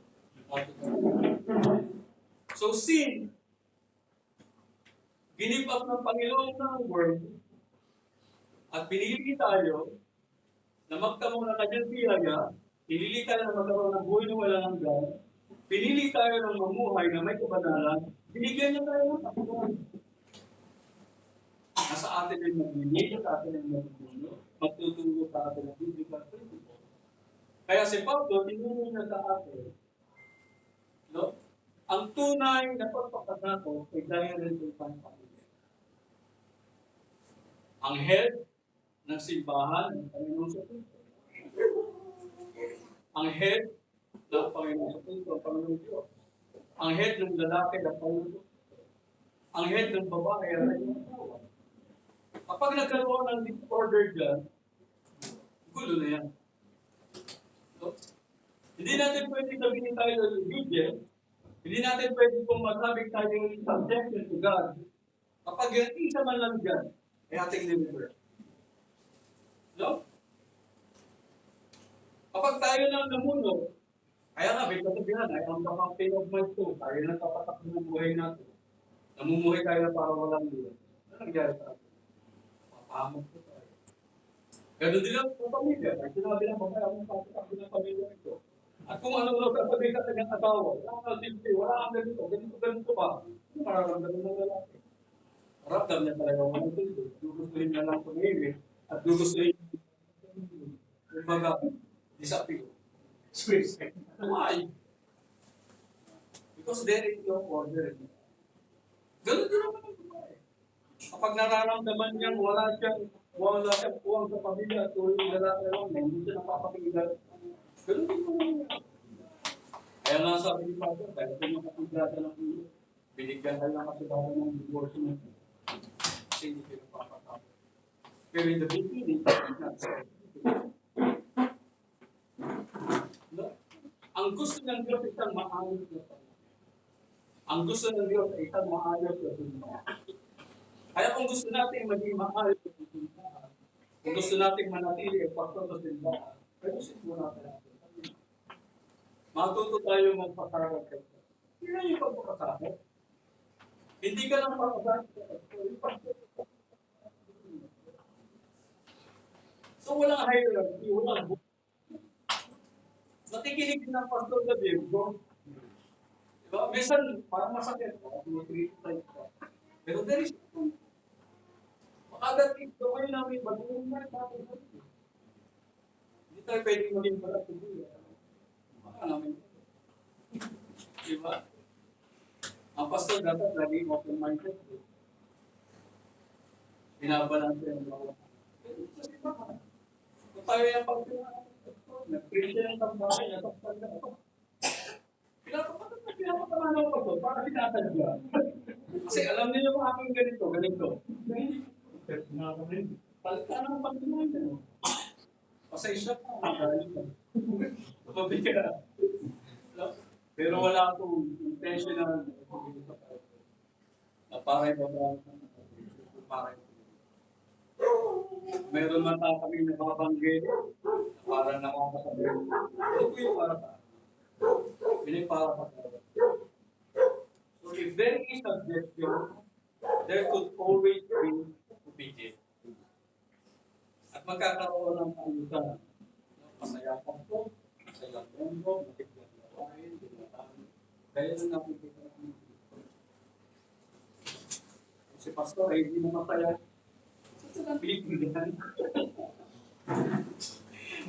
So sin, ginip up ng Panginoon ng world at pinili tayo na magtamo ng kanyang biyaya, pinili tayo na magkaroon ng buhay na walang hanggan, pinili tayo ng mamuhay na may kabanalan, binigyan niya tayo ng kapunan. Nasa atin ay magbibigay, sa atin ay magbibigay, magtutulog sa atin ang biblical principle. Kaya si Pablo, tinuro niya sa atin, no? Ang tunay na pagpapasako ay dahil rin sa pamilya. Ang head ng simbahan ng Panginoon sa Kristo. Ang head ng Panginoon sa Kristo, ang Panginoon Diyos. Ang head ng lalaki ng Panginoon. Ang head ng babae ay ng asawa. Kapag nagkaroon ng disorder dyan, gulo na yan. So, hindi natin pwede sabihin tayo ng obedient, hindi natin pwede kung masabing tayo yung subjection to God. Kapag yung isa man lang dyan, ay ating deliver. No? Kapag tayo lang namuno, kaya nga, may kasabihan, ay ang captain of my soul, tayo lang kapatak ng buhay natin. Namumuhay tayo na para walang buhay. Ano nangyari sa atin? Papahamog ko tayo. Ganun din lang sa pamilya. Ay sinabi lang, bakit akong papatak ng pamilya ito? At kung ano-ano sasabihin ka sa kanyang asawa, wala kang simple, wala kang ganito ba? Ano mararamdaman ng lalaki? Maramdam niya talaga walang simple. Gugustuhin niya lang tumimik at gugustuhin niya yung mga disappear. Swiss. Why? Because there is no order. Ganun din naman ang babae. Kapag nararamdaman niyang wala siyang puwang sa pamilya at tuloy yung lalaki lang, hindi siya napapakilan. Ganun din naman. Kaya nga sabi ni Pastor, dahil ito yung kapigada ng ulo, binigyan tayo ng kasalanan ng divorce mo. Kasi hindi kayo napapatapos. Pero in the beginning, not so. Ang gusto ng Diyos ay isang maayos na pamilya. Ang gusto ng Diyos ay isang maayos na pamilya. Kaya kung gusto natin maging maayos na pamilya, kung gusto natin manatili ang pastor sa simbahan, pero siguro natin. Matuto tayo magpasarap kayo. Hindi yung pagpapasarap. Hindi ka lang magpapasarap. So walang hierarchy, walang book. Nakikinig din ng pastor sa Biblo. Diba? Minsan, parang masakit. Pero there is no. Makadating, gawin namin Hindi tayo pwedeng maging para tuloy. Baka namin. Diba? Ang pastor dapat lagi open-minded. Binabalanse ang mga. Kung tayo yung pag-pinaan, nag-preach ng tambahay, nasaktan na ako. Pinapatamaan ako ito, para sinatadya. Kasi alam niyo yung aking ganito. Palitan ang pag-pinaan. Pasensya pa, magaling ka. Mabigat. Pero wala akong intentional na para ibaba para meron man kami nababanggit para nakakasabi. Ito po yung para pa. Hindi para pa. So if there is suggestion, there could always be obedience. At magkakaroon ng ayuda. Masaya pa po, masaya po, matigyan na kain, kaya na nakikita namin. Si pastor ay hindi mo masaya.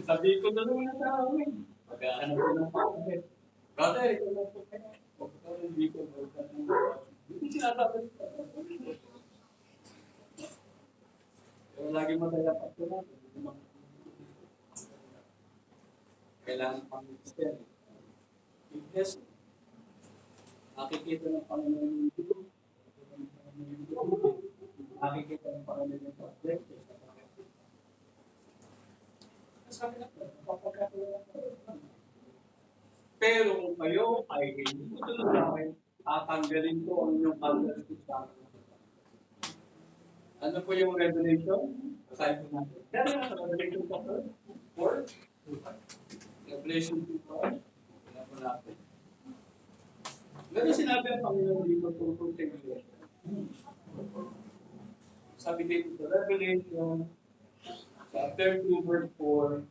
Sabi ko na naman ang tao eh. Pag-aanap ko ng pangit. Brother, ito na po kayo. Hindi ko hindi sinasabi ko. Pero lagi masaya pa ito na. Kailangan pang extend. Yes. Nakikita ng Panginoon yung dito. Nakikita ng Panginoon yung subject. Sabi na pero kung kayo ay hindi ko tulad sa akin, tatanggalin ko ang inyong calendar sa akin. Ano po yung revelation? Aside po natin. Kaya nga sa revelation chapter 4, Revelation 2, kaya po natin. Pero sinabi ang Panginoon dito tungkol sa Iglesia. Sabi dito sa Revelation, chapter 2, verse 4,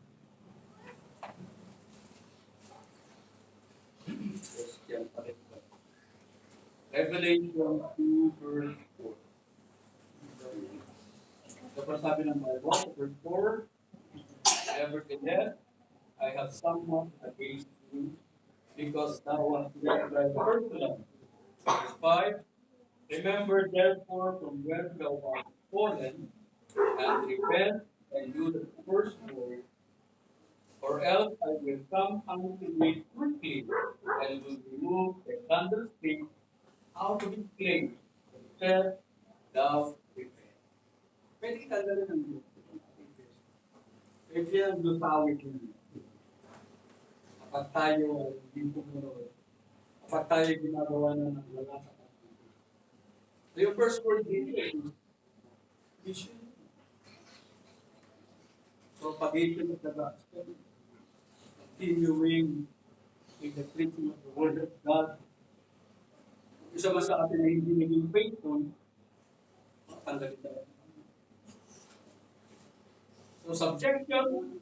Revelation 2, verse 4. Tapos sabi ng Bible, verse 4, nevertheless, I have somewhat against you, because thou hast left thy first love. Verse 5, remember therefore from where thou art fallen, and repent and do the first work, or else I will come unto thee quickly, and will remove the candlestick out of its place, except thou repent. Pwede kita gano'n ng Diyos. Pwede ang dutawid yun. Kapag tayo hindi pumunod, kapag tayo ginagawa na ng wala sa kanila. So yung first word dito is vision. So pag-vision of the gospel, continuing in the preaching of the word of God. Isa ba sa atin na hindi naging faithful, matanggalin tayo. So subjection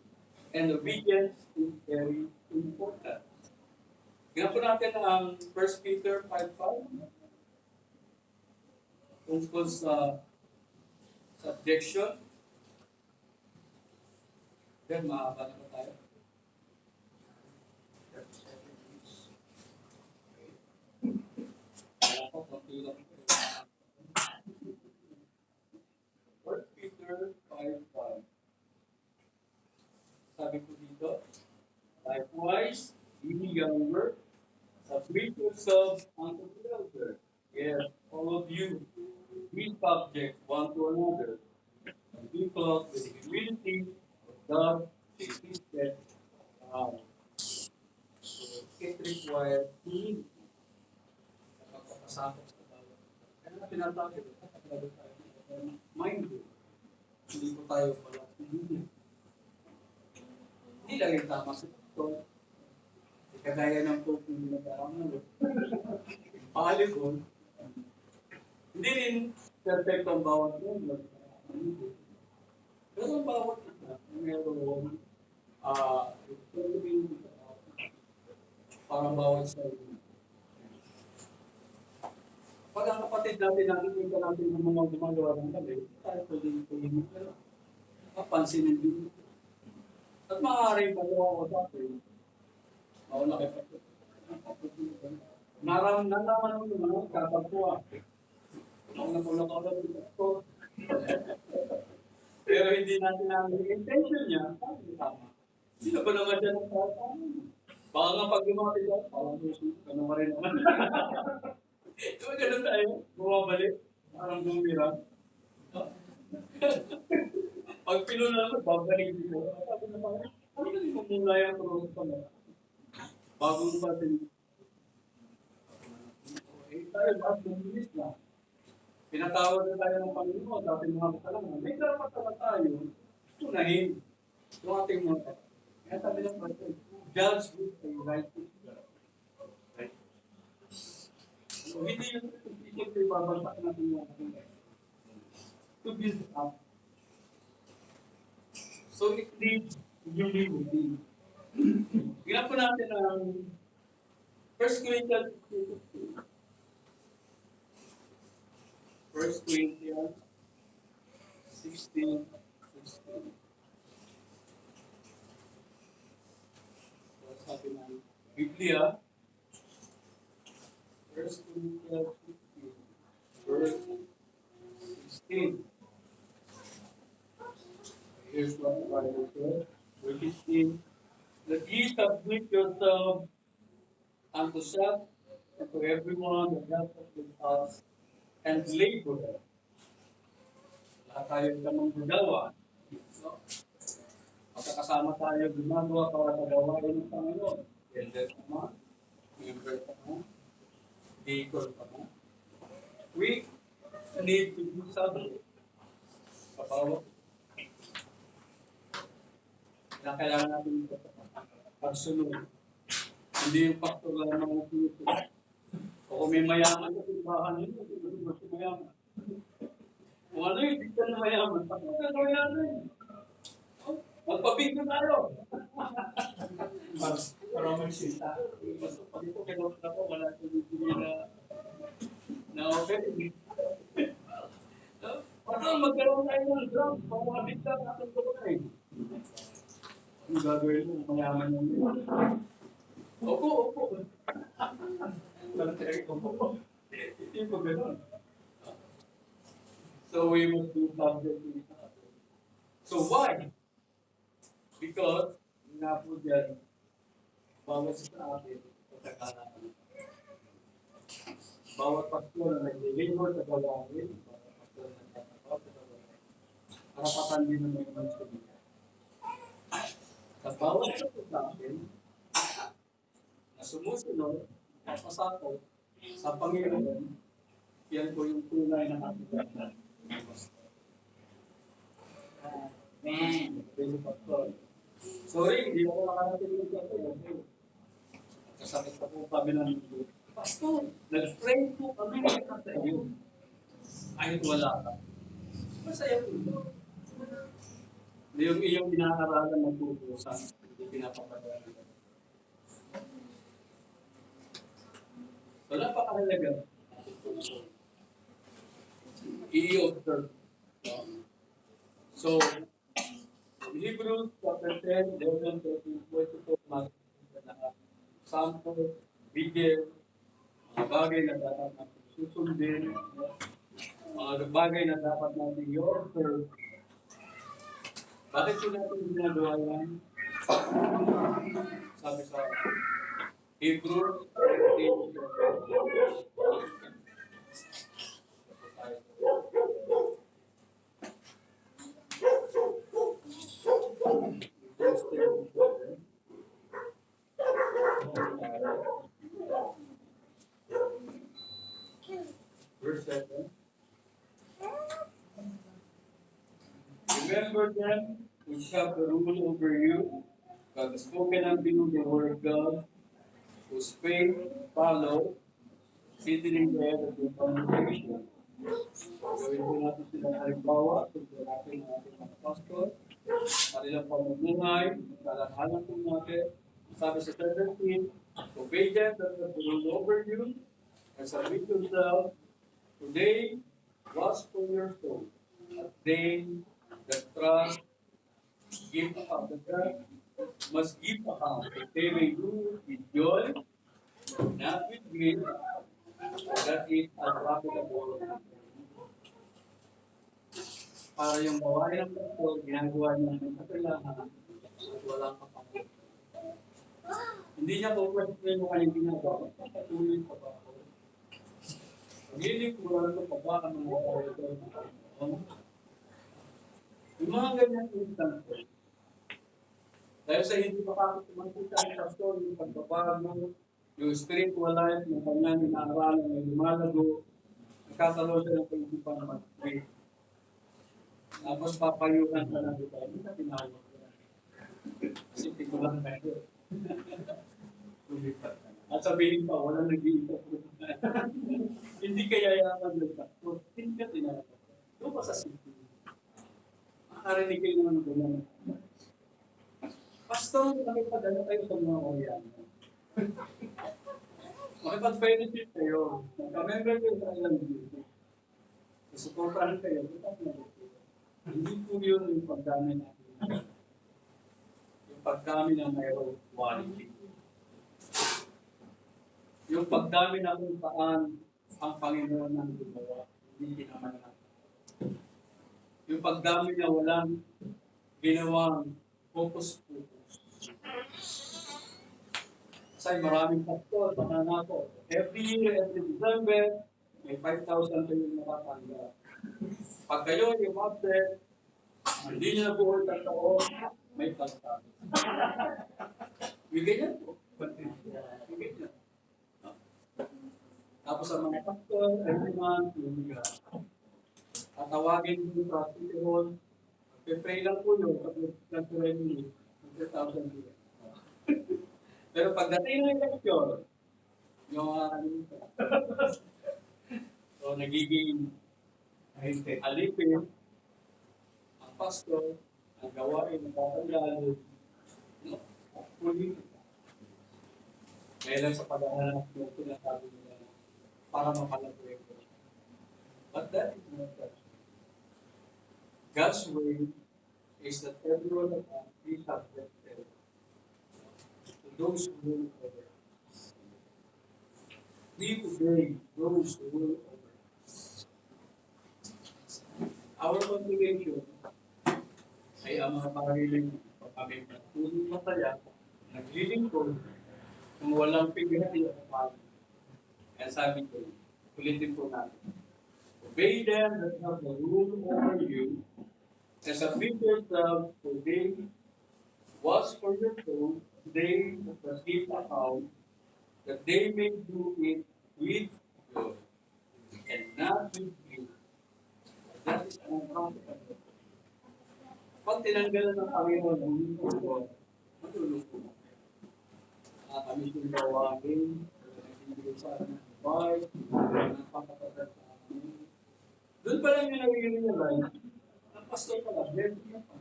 and obedience is very important. Tingnan po natin ang 1 Peter 5:5 tungkol sa subjection. Then mahaba na ba tayo? First Peter 5:5. Sabi ko dito, likewise, ye younger, submit yourselves unto the elder. Yes, all of you, be subject one to another, and be clothed with humility of God, existed. So, it requires humility. Nakakapasakot sa bawat. Kaya na pinatawag ito, kapag tayo mindful. Hindi ko tayo pala humility. Hindi lang yung tama sa ito. Kagaya ng po kung nag-aamal. Pahalikon, hindi rin perfect ang bawat member. Pero ang bawat isa, meron parang bawat sa iyo. Pag ang kapatid natin nakikita natin ng mga gumagawa ng gabi, tayo pwedeng pwedeng papansinin din. At maaaring magawa ko sa akin, mauna kay Pastor. Nalaman mo naman, kakapwa. Mauna ko lang ako lang dito. Pero hindi natin namin intention niya, tama. Sino ba naman siya ng tama? Baka nga pag lumaki siya, parang ganun ka rin naman. Diba ganun tayo? Bumabalik, parang bumira. Pag pinula ko, babalik dito. Sabi na parang, ano kasi mamula yung turos pa na? Bagong patin. Eh, tayo, bakit bumilis na? Pinatawag na tayo ng Panginoon, dati mga kasalanan. May dapat naman tayo, tunahin yung ating mga. Kaya sabi ng Pastor, judge with a righteous God. Right? So, hindi yung isip yung babagsak natin yung ating to build up. So, it needs humility. Tingnan po natin ang 1 Corinthians 16. Sabi ng Biblia, 1 Corinthians 16, verse 16. Here's what the Bible says, verse 16. That ye submit yourselves unto self and to everyone that helpeth with us and labor. Lahat tayo namang gagawa. So, magkakasama tayo gumagawa para sa gawain ng Panginoon. Elder ka man, member ka man, deacon ka man. We need to do something. Kapawag. Kailangan natin pagsunod. Hindi yung pastor lang ng mga puso. O kung may mayaman sa simbahan nyo, hindi gusto mayaman. Kung ano yung dito na mayaman, pastor ka na mayaman. Magpabig na tayo. Maraming sita. Pag ito kinot na po, wala ito dito na okay. Pastor, magkaroon tayo ng drum. Pamabig ka natin ito na eh. Ang gagawin mo, mayaman yung Opo. Hindi po ganun. So we must do something to each other. So why? Because, nga po dyan, bawat sa atin, pagkakalaman. Bawat pastor na nag-labor sa gawain, bawat pastor na nagtatapaw sa gawain, karapatan din na may mansubika. Sa bawat sa atin, na sumusunod at pasakot sa Panginoon, yan po yung tunay na kapitalismo. Amen. Sorry, hindi ako nakarating ng ito. Kasakit pa po kami ng ito. Pastor, nag-pray po kami ng sa iyo. Kahit wala ka. Masaya po ito. Yung iyong pinakaralan ng pupusan, hindi pinapapagalan. So, napakahalaga. I-observe. So, Hebrews chapter 10, 11, 13, 24, sample, bigel, mga bagay na dapat natin susundin, mga bagay na dapat natin i-observe. Bakit yun natin ginagawa yan? Sabi sa Hebrews 13, verse 7. Remember them which have the rule over you, God has spoken unto you the word of God, whose faith follow, sitting in the head of your congregation. Gawin po natin silang halimbawa, sundan natin ang ating mga pastor, kanilang pamumuhay, kalahanan po natin. Sabi sa 17, obey them that have the rule over you, and submit yourself. Today was for your soul, a day that trust give account of God, must give account. If they may do with joy, not with grief, that is unprofitable. Para yung gawain ng pastor, ginagawa niya ng kailangan at walang kapatid. Hindi niya po question yung kanyang ginagawa. Patuloy pa ba ako? Pag-ilig ko lang ito pa ba ang mga ito? Yung mga ganyan instances, dahil sa hindi makakita ng pastor, yung pagbabago, yung spiritual life, yung kanyang inaaralan, yung lumalago, nagkatalo siya ng pag-isipan ng mag-pray. Tapos papayukan ka lang dito. Hindi na tinawag ko. Kasi tigulang na ito. At sabihin pa, walang nag-iisip. Hindi kaya yaman ng pastor. Hindi ka tinawag ko. Doon pa sa city. Makarinig kayo naman ng gano'n. Pastor, nakipadala kayo sa mga oriyan. Makipag-benefit kayo. Mag-member kayo sa ilang dito. Susuportahan kayo. Hindi po yun yung pagdami natin. Yung pagdami na mayroong quality. Yung pagdami na kung saan ang Panginoon ng gumawa. Hindi naman natin. Yung pagdami na walang ginawang focus-focus. Kasi maraming pastor, panana ko. Every year, every December, may 5,000 kayo nakatanggap. Pag kayo yung update, hindi nyo na buhol ng taon, may pagkakas. Bigay niya po. Bigay niya. Tapos ang mga pastor, every month, yung tatawagin mo sa Twitter, pray lang po yun, pag nag-revenue, 100,000 yun. Pero pagdating ng eleksyon, yung so nagiging alipin, ang pastor, ang gawain, ang tatanggalin, politika. Kailan sa pag-aanak yung sinasabi nila para mapalabuhin ko. But that is not God's way. God's way is that everyone of us be subjected to those who rule over us. We obey those who rule over us. Our motivation ay ang mga pariling pag-aming patuloy masaya, naglilingkod, kung walang pigati at pag. Kaya sabi ko, ulitin po natin. Obey them that have the rule over you, as a preacher of obey was for your soul, they that give account, that they may do it with joy, and not with grief. That is an uncomfortable. Pag tinanggalan ng Panginoon ang lingkod, matulog po. Kami sinawagin, nagbibigay sa akin ng advice, napapatagal sa amin. Doon pa lang yung nag-realize, ang pastor pala, blessing na pa.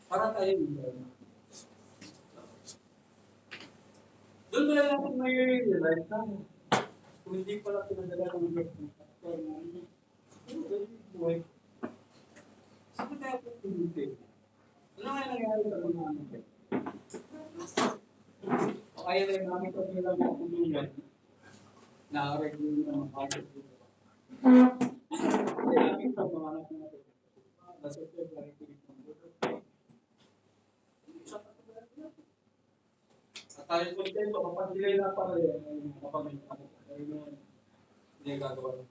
Para tayo hindi. Doon pa lang natin may-realize na kung hindi pala pinadala ng blessing ng pastor, buhay. Saan tayo po piniti? Ano kaya nangyari sa mga anak? O kaya na yung namin kami lang yung tulungan na regular na mga kapit dito. Hindi namin sa mga anak natin. Nasa ito yung nakikinig ng buto. Isa pa ito natin. At tayo kontento kapag dilay na pala yung kapamilya. Kaya yun, hindi gagawa.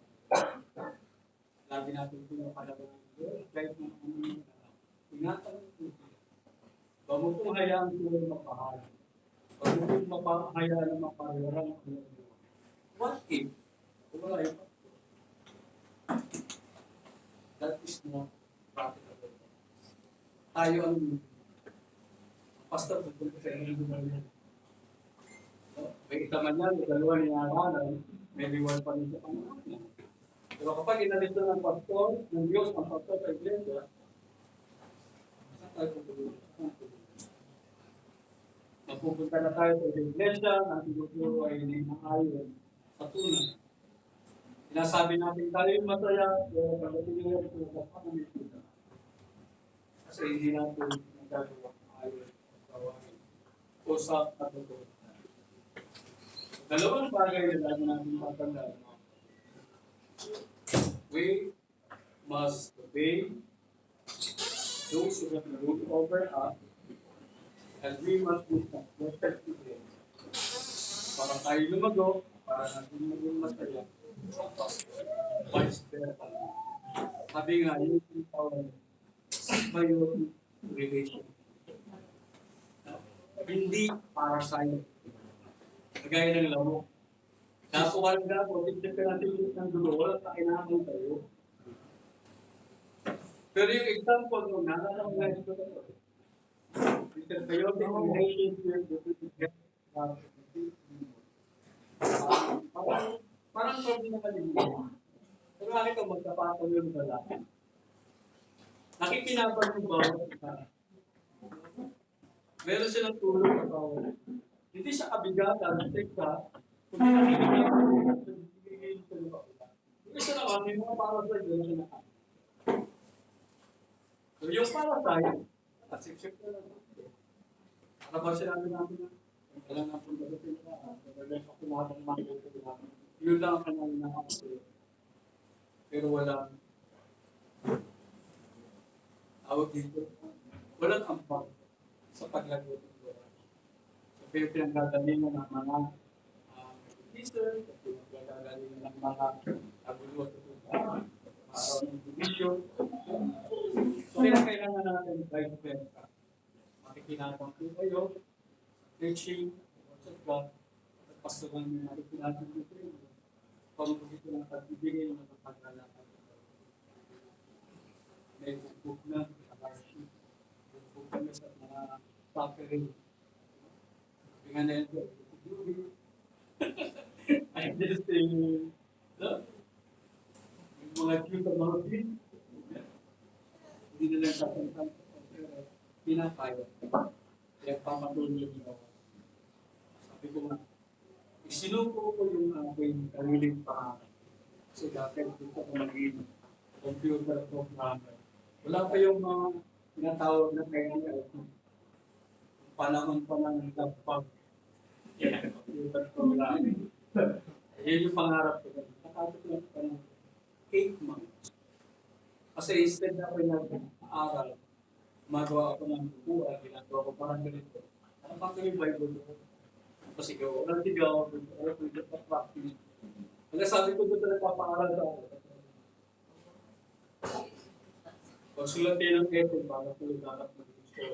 Lagi natin pinapalabas. Kahit na kami ingatan ito. Bago kong hayaan ko yung mapahal. Bago kong mapahayaan ng mapaharang ko. What if? Wala yun. That is not profitable. Tayo ang pastor ko sa inyo naman. May isa man yan, may dalawa niya aralan, may reward pa rin sa Panginoon. Pero kapag inalito ng pastor, ng Diyos, ang pastor sa iglesia, saan tayo pupunta? Magpupunta na tayo sa iglesia, ang tinuturo ay hindi maayon sa tunay. Sinasabi natin tayo yung masaya, pero pagdating nila ito, kasi Kasi hindi natin nagagawa ayos ang gawain o sa katotohanan. Dalawang bagay na lagi natin tatandaan. We must obey those who have ruled over us, and we must be subjected to them. Para tayo lumago, para natin maging masaya, vice versa. Sabi nga, yun yung tawag, symbiotic relation. Hindi para sa'yo. Kagaya ng lamok. Nakuha nga po, tignan ka natin ng dulo, walang kakinahanglan tayo. Pero yung example mo, nakakalize ko ito. Symbiotic relationship with parang sabi na kalimutan. Pero bakit ka magkapatol yung lalaki? Nakikinabang yung bawat isa. Meron silang tulong sa bawat. Hindi siya kabigatan, tekta, kung nakikinabang yung bibigay sa lupa. Hindi siya naman, may mga para sa iyo siya na. So yung para tayo, asip-sip na lang. Para ba sinabi natin na? Alam na po ba sila na ako naman mga yun lang ang kanyang nakakasaya. Pero walang awag dito. Walang ampang sa paglago ng buwan. So, pero pinagdadalingan ng mga teaser, pinagdadalingan ng mga agulot araw ng division. So, kailangan natin vice versa. Makikinabang po kayo, preaching, sa God, at pastoran ng nakikinabang po kayo. Pamumulit ng pagbibigay ng pagkakalakan. May bukbuk na sa worship. Bukbuk kami sa mga suffering. Sabi nga na ito, I'm just saying, yung mga cute at mga cute, hindi na lang sasantan pero pinapaya. Kaya pamatuloy niyo. Sabi ko nga, isinuko ko yung aking kariling pangalan. Kasi dati dito ako naging computer programmer. Wala pa yung mga tinatawag na kaya panahon pa ng laptop. Computer programming. Yun yung pangarap ko. Nakapit lang pa ng 8 months. Kasi instead na ako nag-aaral, magawa ako ng bukuan, ginagawa ko parang ganito. Ano pa ko yung Bible ko? Pasigaw, walang sigaw, walang pwede pa practice. Kaya sabi ko doon na nagpapaaral sa ako. Pagsulat ng effort para po yung dapat mag-gusto.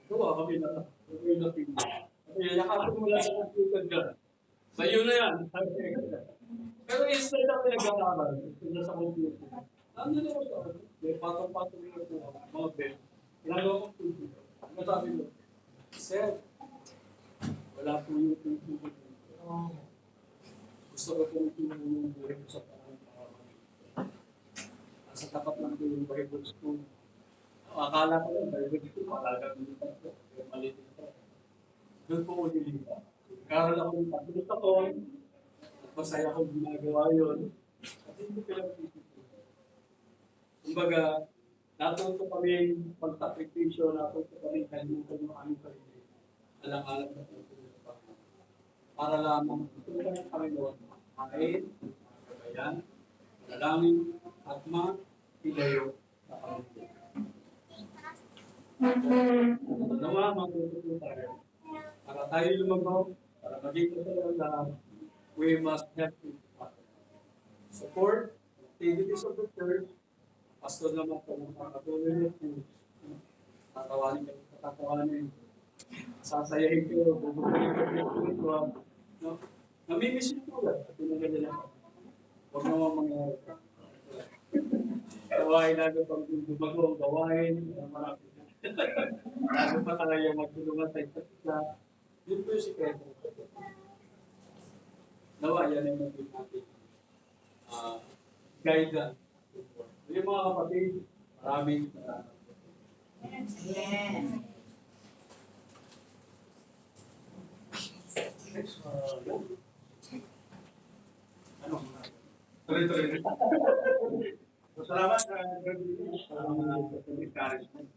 Gawa kami na, okay na tingin. Kasi yakapin mo lang sa computer dyan. Sa iyo na yan. Pero instead na pinag-aaral, instead sa computer. Ano na ako sa ako? May patong-patong yung mga bed. Ginagawa kong computer. Ano sabi mo? Sir, wala po yung computer. Gusto ko po yung buhay ko sa parang nasa tapat lang po yung Bible School. Akala ko lang, Bible School, malaga ko yung tapo. Pero maliit ito. Doon po ko nilita. Karal ako yung tapos ako. Masaya akong ginagawa yun. At hindi ko lang isipin. Kumbaga, natuto kami pag-application, natuto kami kalimutan yung aming sarili. Alang-alang na po para lamang tulungan ng Panginoon, kain, kabayan, dalangin, at mag-ilayo sa Panginoon. Nawa, matututo tayo. Para tayo lumabaw, para maging kasalanan lahat, we must have to support activities of the church. Pastor naman po ng pagkatuloy ng church. Tatawanin, sasayahin ko, bubukulin ko yung spiritual. No? Namimiss yung tulad at tinagyan nila. Huwag naman mangyari. Gawain natin pag bago ang gawain. Bago pa tayo magtulungan sa isa't isa. Yun po yung sikreto. Nawa, yan ay maging natin. Guidance. Yung mga kapatid, maraming Amen. ano? Tuloy-tuloy. So, salamat sa encouragement.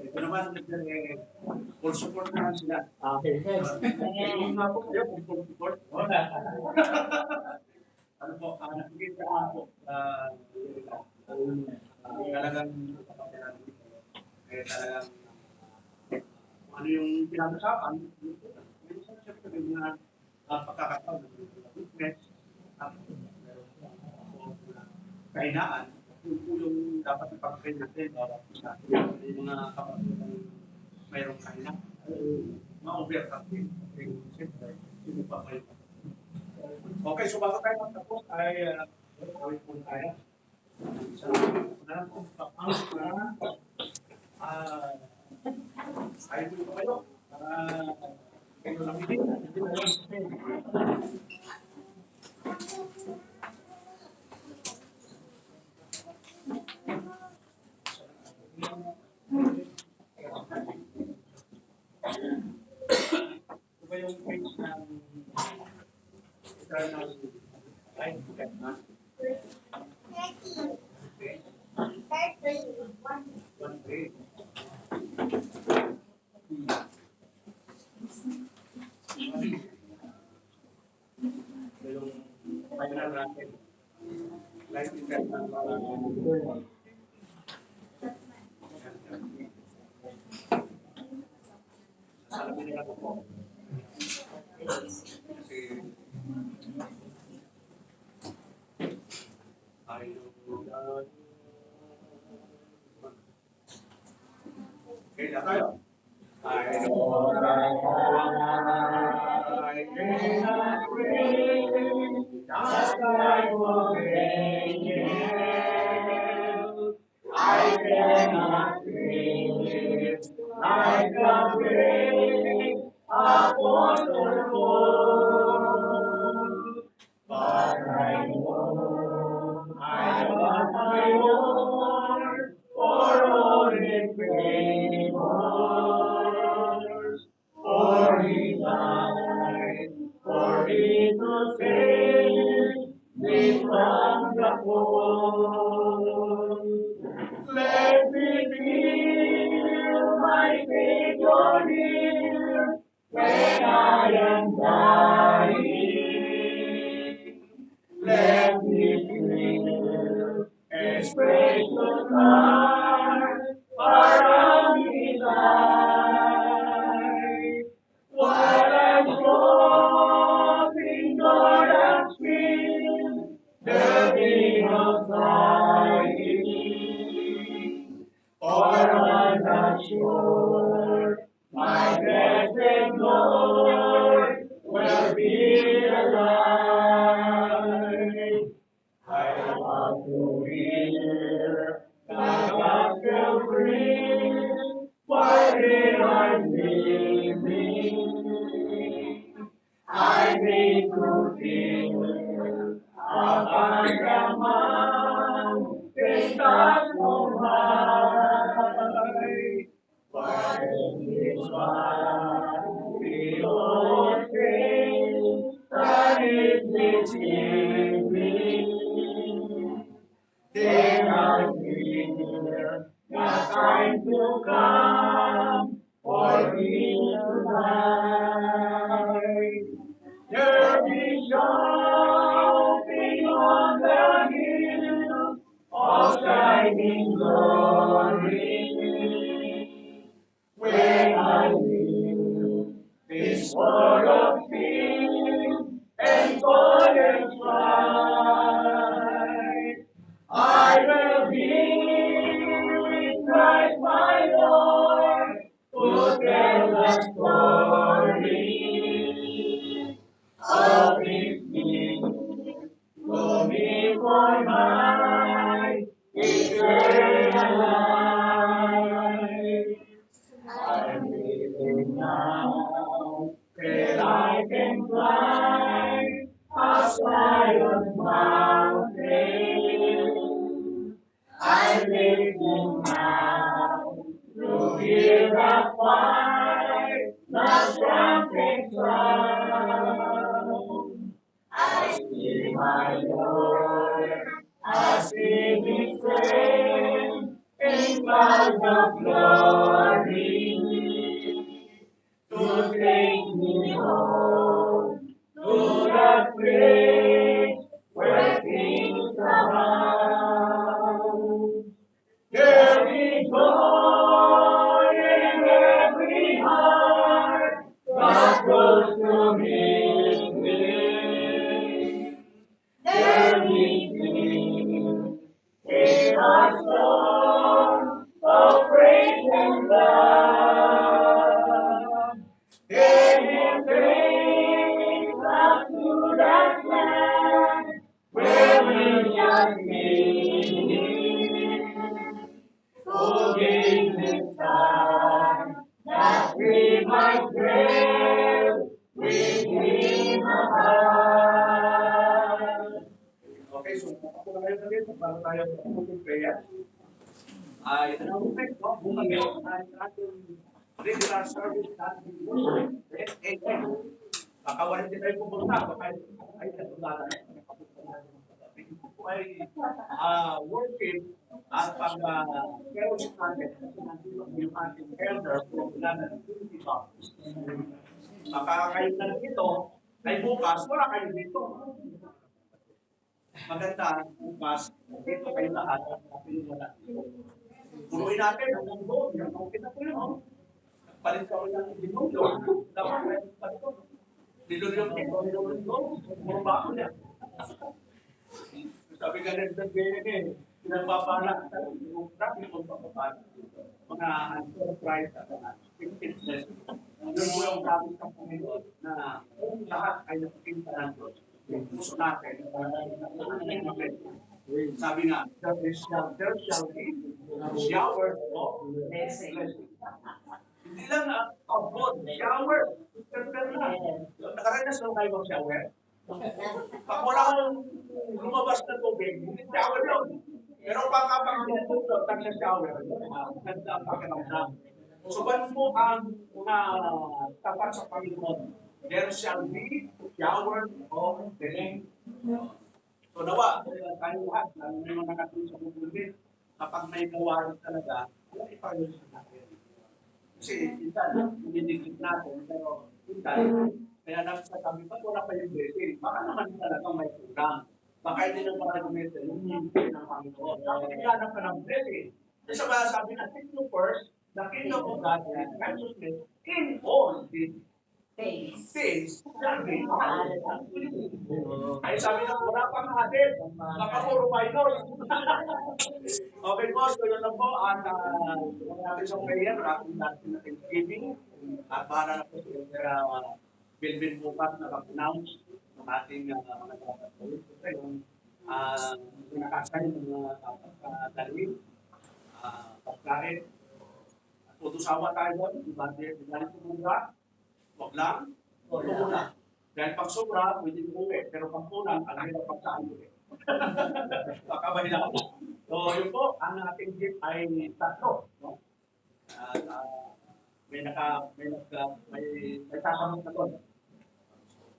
Ito naman, full support naman sila. Okay, guys. Yung nga po kayo, kung full support. Ano po, nakikita nga po, talagang, talagang, ano yung pinag-usapan, minsan siyempre may mga pagkakataon, weakness, kahinaan, yun po yung dapat ipag-train natin sa yung mga kapatid na mayroong kahinaan, ma-overcome din. Siyempre, yun pa kayo. Okay, so bago tayo magtapos ay gawin po tayo. Sa unang kong papang na ay po kayo. Kayo lang hindi. Hindi na lang. Ito ba yung page ng eternal life? One day. Yung final natin. Life eternal. Sabi nila po. Kasi okay, na tayo. I cannot breathe, just like one angel. I cannot breathe, like a breath upon the road. But I know I got my Lord for all His favors, for He died, for He to save me from the cold. Let me feel my Savior near when I am dying. Let me feel His precious heart around His eyes. While I'm floating on and still, the beam of sighing. For on the shore, my blessed Lord will be alive. I want to hear the gospel preached while here I'm living. I need to feel upon the mountain top so high. While His smile below face that is within me, then I hear the time to come for me to die. There be shouting on the hill of shining glory. When I live this world of sin and golden strife, I will be with Christ my Lord, who tells the story of His gifts to me for my eternal life. I'm living now till I can climb a Zion's mountain. I'm living now to hear the fight, the trumpet sound. I see my Lord of glory to take me home to that place where things abound. There is joy in every heart that goes to meet me. There is peace in our song of praise and love. There is grace up to that land where we shall meet. Forgiveness time that we might dwell with Him abide. Okay, so ako na ngayon ulit, para tayo sa opening prayer. Ay, announcement, no? Bukas ngayon, ay ating regular service natin dito. 8 a.m. Baka wala din tayo pupunta, baka ay natulala na. Ay worship at pag-fellowship natin, kasi nandito yung ating elder from Lana Community Box. Baka kayo na dito, ay bukas, wala kayo dito. Maganda, bukas, dito kayo lahat, punuin natin ang mundo, yung okay na po yun. Palit ka ulit ng dinulyo, dapat kayo palit ko. Dinulyo, puro ba ako niya? Sabi ka rin sa BNN, pinagpapala yung traffic kung papapala. Mga enterprise at fitness. Yun po yung gamit ng Panginoon na lahat ay nakikita ng Diyos. Gusto natin. Sabi nga, there shall be shower of blessing. Hindi lang of God, shower. Nakaranas lang tayo ng shower. Pag wala kang lumabas na tubig, hindi shower yun. Pero pagkapag pinatulog sa shower, ganda ang pakiramdam. Suban mo ang tapat sa Panginoon. There shall be shower of blessing. So nawa, tayo lahat, lalo na mga nakatulong sa bubulin, kapag may gawain talaga, wala ipag-usap natin. Kasi minsan, hindi natin, pero minsan, kaya nagsasabi, pag wala pa yung blessing, baka naman talaga may kulang. Baka hindi na para gamitin yung blessing ng Panginoon. Bakit naghanap ka ng blessing? Kasi sabi na, seek you first, the kingdom of God and righteousness in all these things shall be added unto you. Ay sabi na, wala pang added, baka puro minor. Okay po, so yun lang po, at natin sa prayer, natin na Thanksgiving, at bahala na po sa Bilbil bukas na pag-announce ng ating mga kapatid. Ito yung pinakasay ng mga dalawin, pagkain. At putusawa tayo doon, dahil kumura, wag lang, kumura. Dahil pag sobra, pwede umuwi, pero pag kulang, ang hirap pagkaan ulit. Baka mahila ko. So yun po, ang ating gift ay tatlo. No? May sasamot na doon.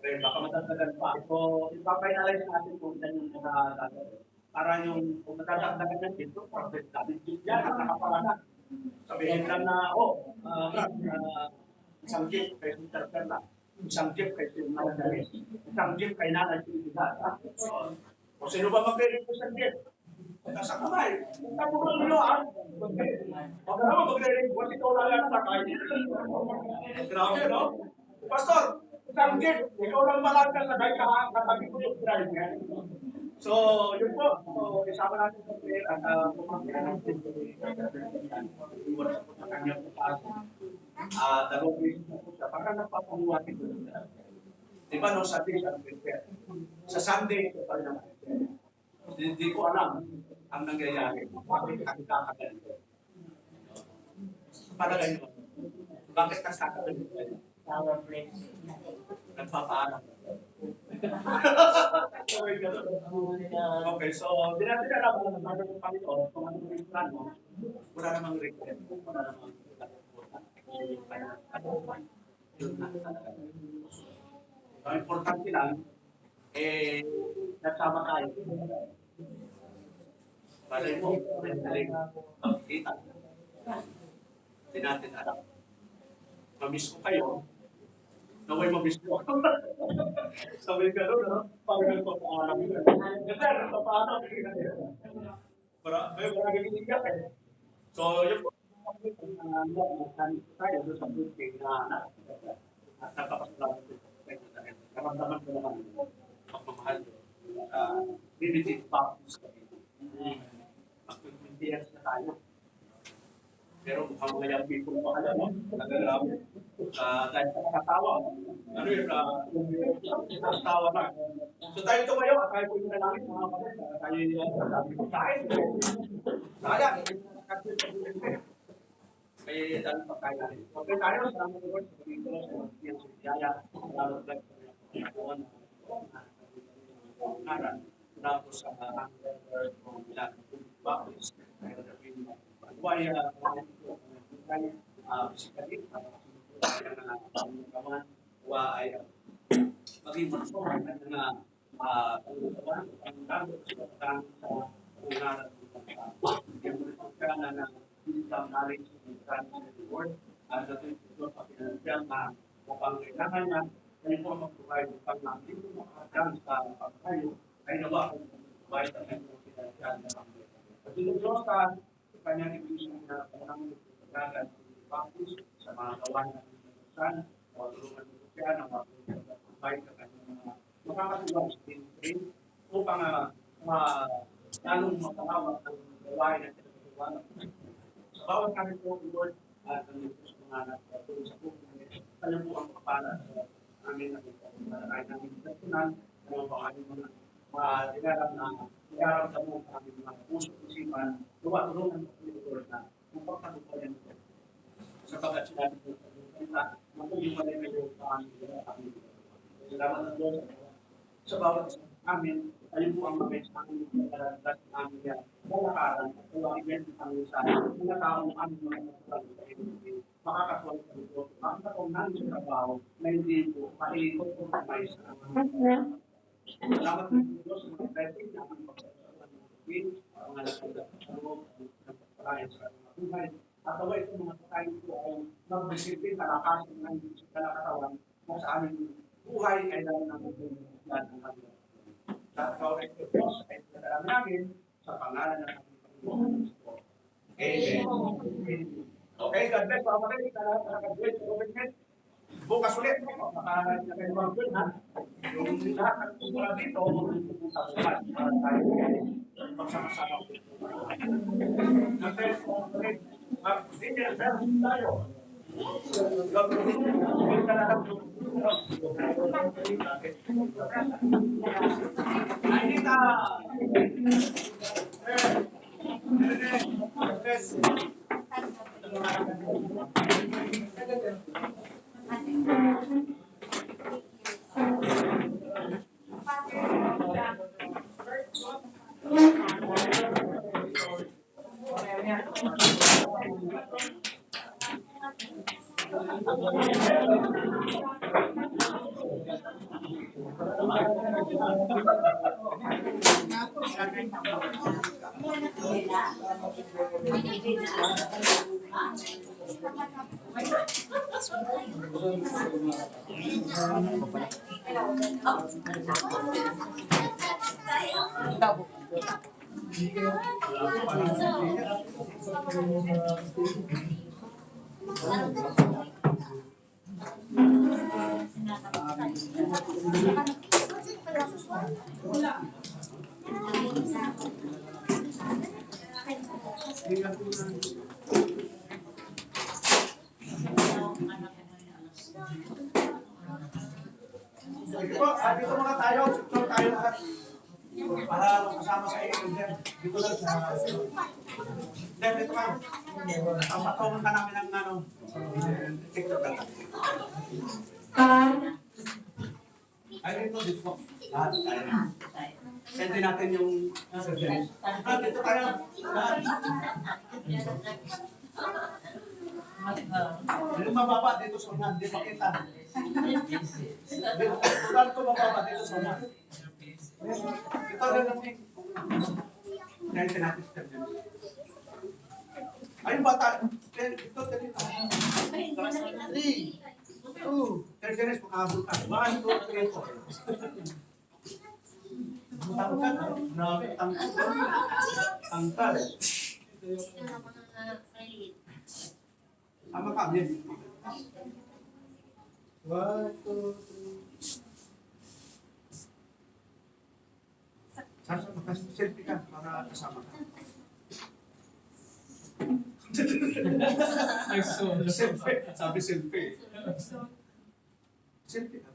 Okay, baka matatagal pa. So, ipapay-analyze natin kung ilan yung nakatatagal. Para yung kung matatagdagan ng dito, perfect natin yan at nakaparana. Sabihin lang na, isang gift kay Sister Perla, isang gift kay Sister Margaret, isang gift kay Nanay Trinidad. O sino ba magre-request ng gift? Nasa kamay. Tapos ang niloan. Huwag ka naman magre-request, ikaw lang yan sa kamay. Grabe, no? Pastor, isang gift, ikaw lang malagkan na dahil katabi ko yung drive niya. So, yun po. So, isama natin sa prayer at pumakilan natin iwan sa po sa kanyang pagkakas. Dalawang beses na po siya. Parang nagpapamuwatin ko siya. Diba no, sa day, sa Sunday, ito pa naman. Hindi ko alam ang nangyayari. Bakit kakagalit? Palagay nyo. Bakit kakagalit? Nagpapaalam. Okay, so hindi natin alam kung ano yung Panginoon, kung ano yung plano, wala namang regret, wala namang ang importante lang, nagsama tayo. Balay mo, magkita. Hindi natin alam. Mamiss ko kayo, naway mamiss ko. Sabi ka doon, no? Parang nagpapaalam yun. Kasi nagpapaalam yun. May maraming iniyak eh. So, yun po. Tayo doon sa building na at nakapasalamat ko. Karamdaman ko naman pagmamahal. Limited purpose kami. Mag-20 years na tayo. Pero mukhang mayang people mo alam mo. Dahil sa katawa. Ano yun? Katawa na. So tayo tumayo at tayo po yung nalangin mga kapatid. Tayo yung kain. Sayang. May dalang pagkain natin. Okay tayo. Salamat po sa pagkito. Sa pagkito. Sa pagkito. Salamat po tapos sa ilang bakis why physically why maging masok na pagkawan ang dapat sa ungaran yung pagkawan na income knowledge and reward as a tool of financial na pangailangan na ay po mag-provide ng pag-namin kung makakadang sa pagkayo ay nawa kung provide ang mga financial na pangailangan. At yung Diyos sa kanyang ibigin na panang pagkagan ng pangkus sa mga kawan ng pagkasan, matulungan mo siya na mag-provide sa kanyang mga makakatuwang sa train upang lalong makawak ng gawain na tinatawag. Sa bawat kami po, Lord, at ang Diyos mga anak sa puso, kanya po ang kapala sa amin ay namin personal na mga dilarap sa mga aming mga puso isipan, tulungan po ito na magpapatuloy ito. Sapagat sinabi po sa mga magiging malay kayo sa aming salamat ng Diyos sa bawat amin, ayun po ang mga amin at namin yan. Malakaran at tuwagin ang sa mga taong aming mga makakatuwag sa ito. Ang taong namin sa trabaho na hindi po maiikot po kamay sa salamat ng Diyos sa mga blessing na aming pagkasalan ng pagkain, mga nagsagat sa loob, ng pagkakayan sa mga buhay. At awa itong mga pagkain po ay mag-disipin, kalakasan ng kalakatawan na sa aming buhay ay lang ng pagkakas ng kanila. At ikaw ay Diyos ay pagkasalan namin sa pangalan ng aming Panginoon. Amen. Okay, God bless. Pamalit na nakag-bless sa government. Bukas ulit. Nakakalimutan ko na. Yung lahat ng tumula dito, pupunta sa lahat. Para tayo magsama-sama. God bless. Mag-dinner service tayo. Anita! God bless. Dito mga tayo, tutor tayo lahat. Para kasama sa iyo. Dito lang sa... Dito ka. Patungan ka namin ng ano. TikTok ka. Ay, dito. Lahat tayo. Send natin yung... Dito tayo. Yung mababa dito sa unan, di makita. Tulan ko mababa dito sa unan. Ito rin natin. Dahil natin. Ay, bata. Ito, dali. 3, 2, Dennis, makahabol ka. 1, 2, 3, 4. Tangkad, ha? Grabe, tangkad. Tangkad. Sino na mga maliit? Tama ka, Bin. 1, 2, 3. Sasa, selfie ka para kasama ka. Ay, so, Selfie. Sabi selfie. Selfie ka.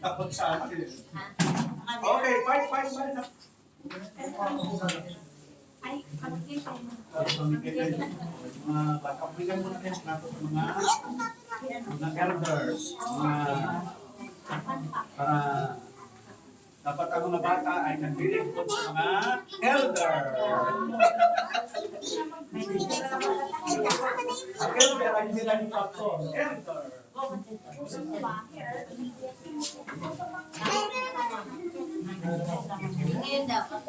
Takot sa akin. Okay, fight. Ay, pag-ibig mo. Mga pagkapigan mo natin nato sa mga elders, para dapat ang mga bata ay naglilingkod sa mga elder. Ang elder ay hindi lang yung pastor. Elder. Ngayon dapat.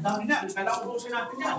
Dami na, kailangan ubusin natin yan.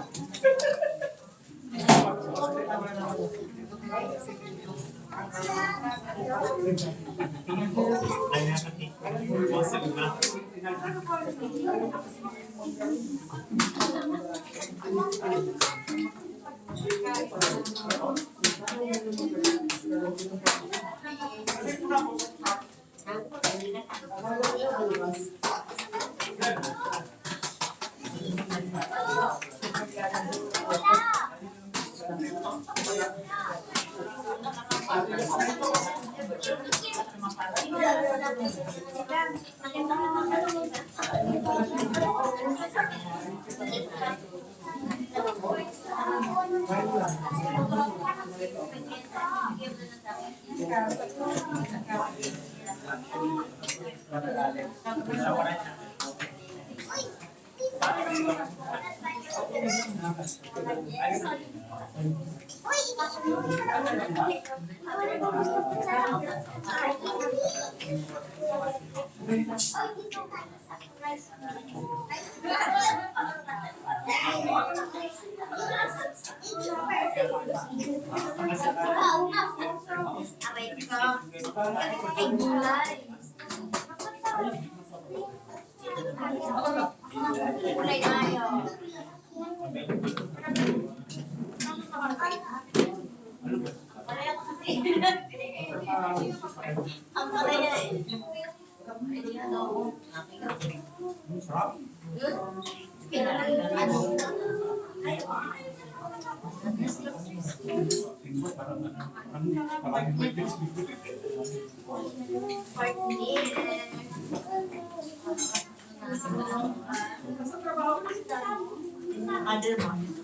Ada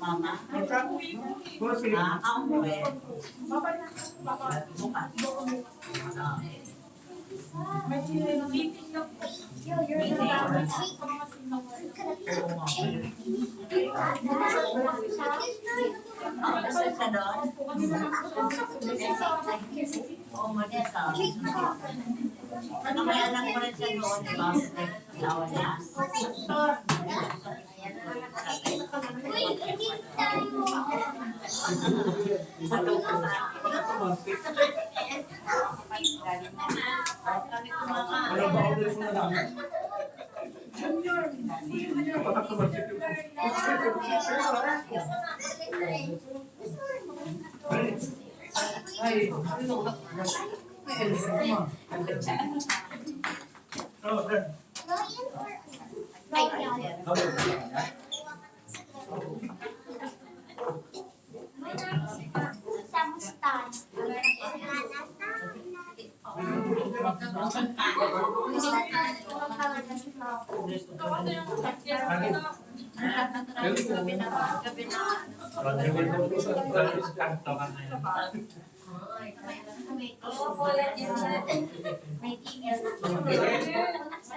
mama. Ang buwan. Ano may anak mo rin siya noon, di ba? Asawa niya.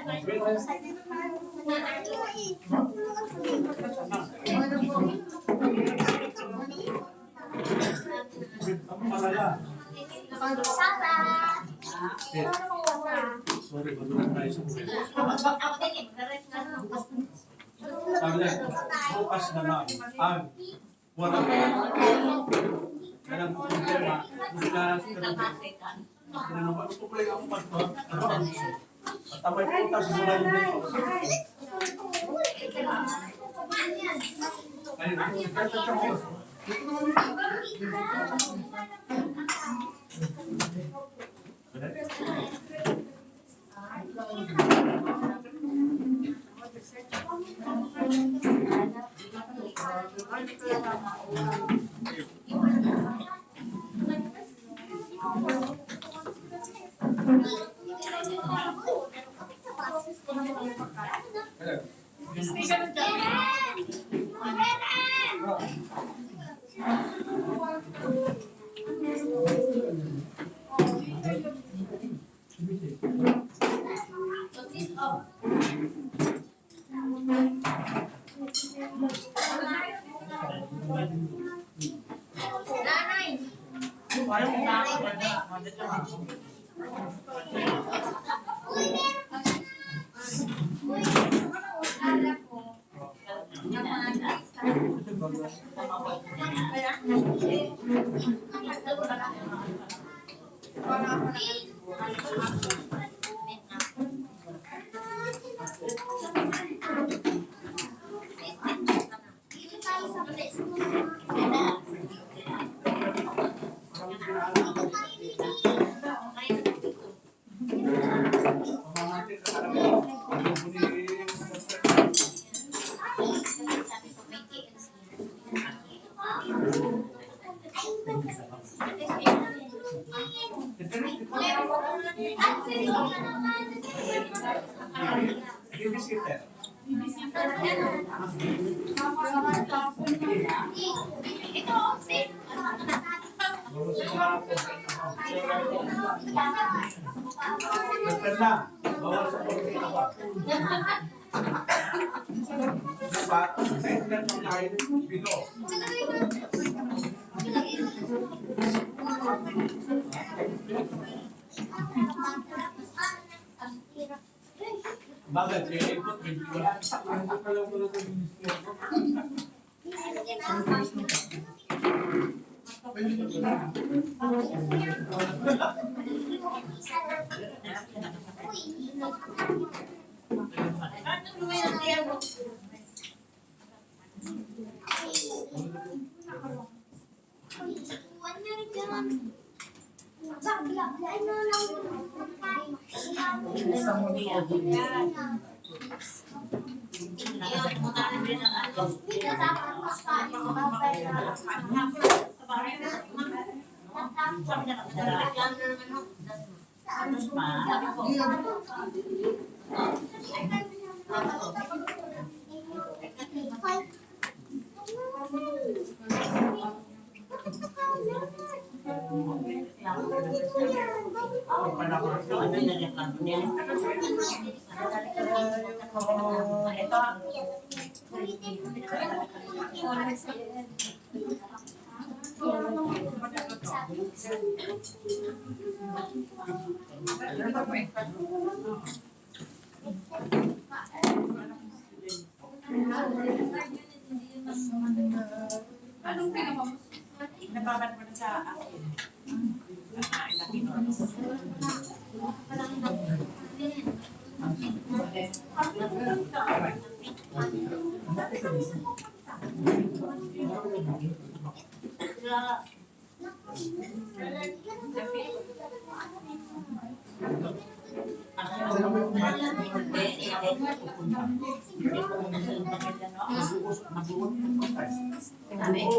Ang malala. Sorry, madulang tayo sa buhay. Sabi niya, bukas na lang. Wala pa. Kaya ang problema, bukas na lang. Ano ko pala yung ako at tamay putas mula yung dito. Ayun, kaya sa ko. Bakit? Anong pinamamos? Nababat mo na sa akin.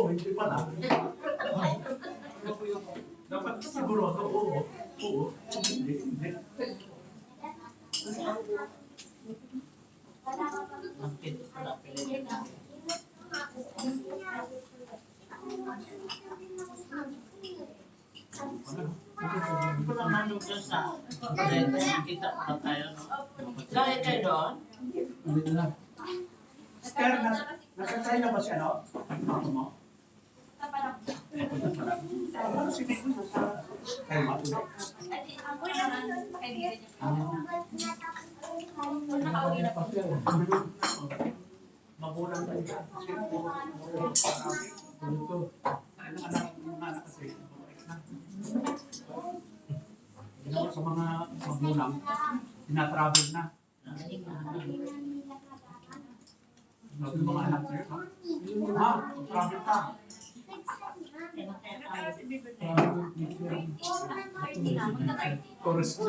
Hindi pala. Dapat siguro, oo. Hindi. Kung naman doon sa paleta, kita pa tayo, no? Lagi kayo doon? Dito na. Sir, nasa China ba siya, no? Ako mo? Ano si Biko nasa China? Magulang tayo. Kasi puro anak kasi. Ginawa sa mga magulang, tinatravel na. Yung mga anak niya, ha? Travel ka. Tourist.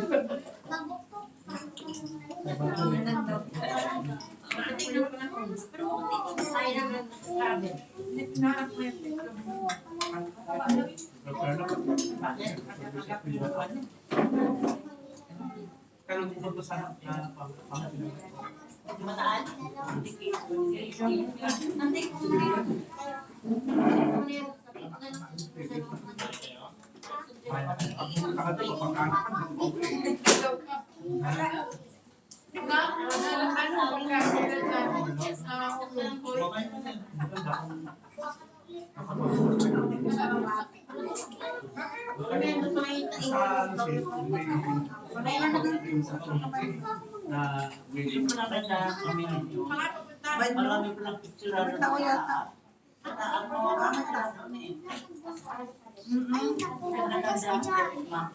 Kaya pupunta sana na Pangasinan. Mataan? Hindi ko nakita kami ninyo. Marami ko lang picture na sa ano, marami ka doon eh. Naganda sa kanila.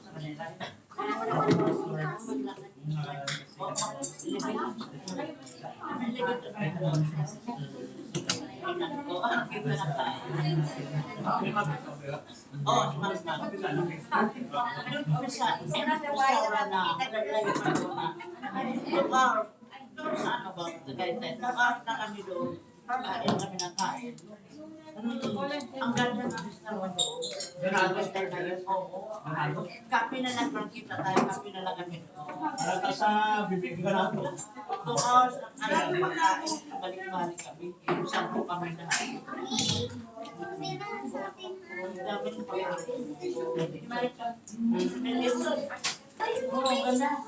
Oh, mas na. Sa ano ba? Lugar na kami doon. Kain kami ng kain. Ang ganda ng restaurant doon. Oo. Kape na lang kung kita tayo. Kape na lang kami doon. Nasa sa bibig ka na ito. 2 hours ang pagkain. Balik-balik kami. Saan po kami na. Dami ng pagkain. Oo, ganda.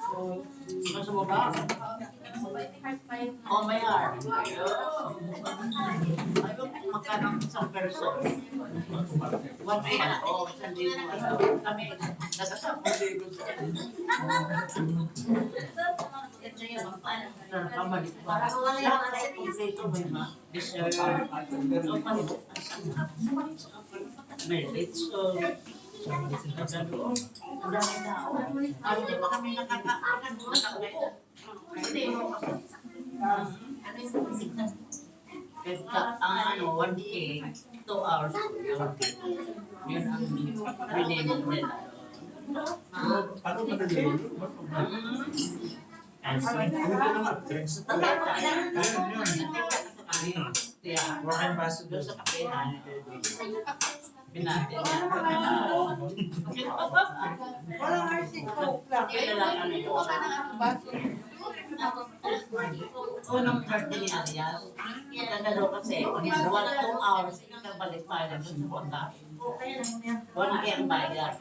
Nasa baba. Oh, may heart. Magkano isang person? 1 day na. Oo, isang day na. Kami, nasa 10 libo sa pamalik ba? Lahat kasi kompleto may dessert. May litso. Ang dami tao. Hindi pa kami nakakaakan. Ang ano, 1K, 2 hours. Yun ang minimum nila. Ano ba na din? Wakan baso doon sa kapehan. Pinati niya. Walang RC Coke lang. Unang birthday ni Arias. Nagdalo kasi, 1-2 hours, ikabalik pa rin doon sa pagkain. 1K ang bayad.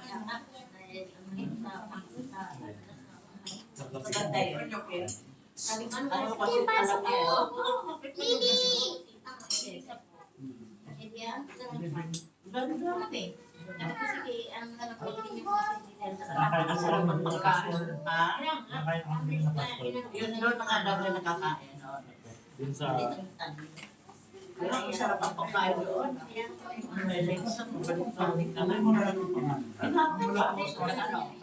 Maganda yun. Ano kasi alam niya, ganda natin. Ang sarap ng pagkain. Ha? Yun doon ang adam na nakakain. Pero ang sarap ang pagkain doon. May legs sa balik-balik naman. Pinapula ako sa ano.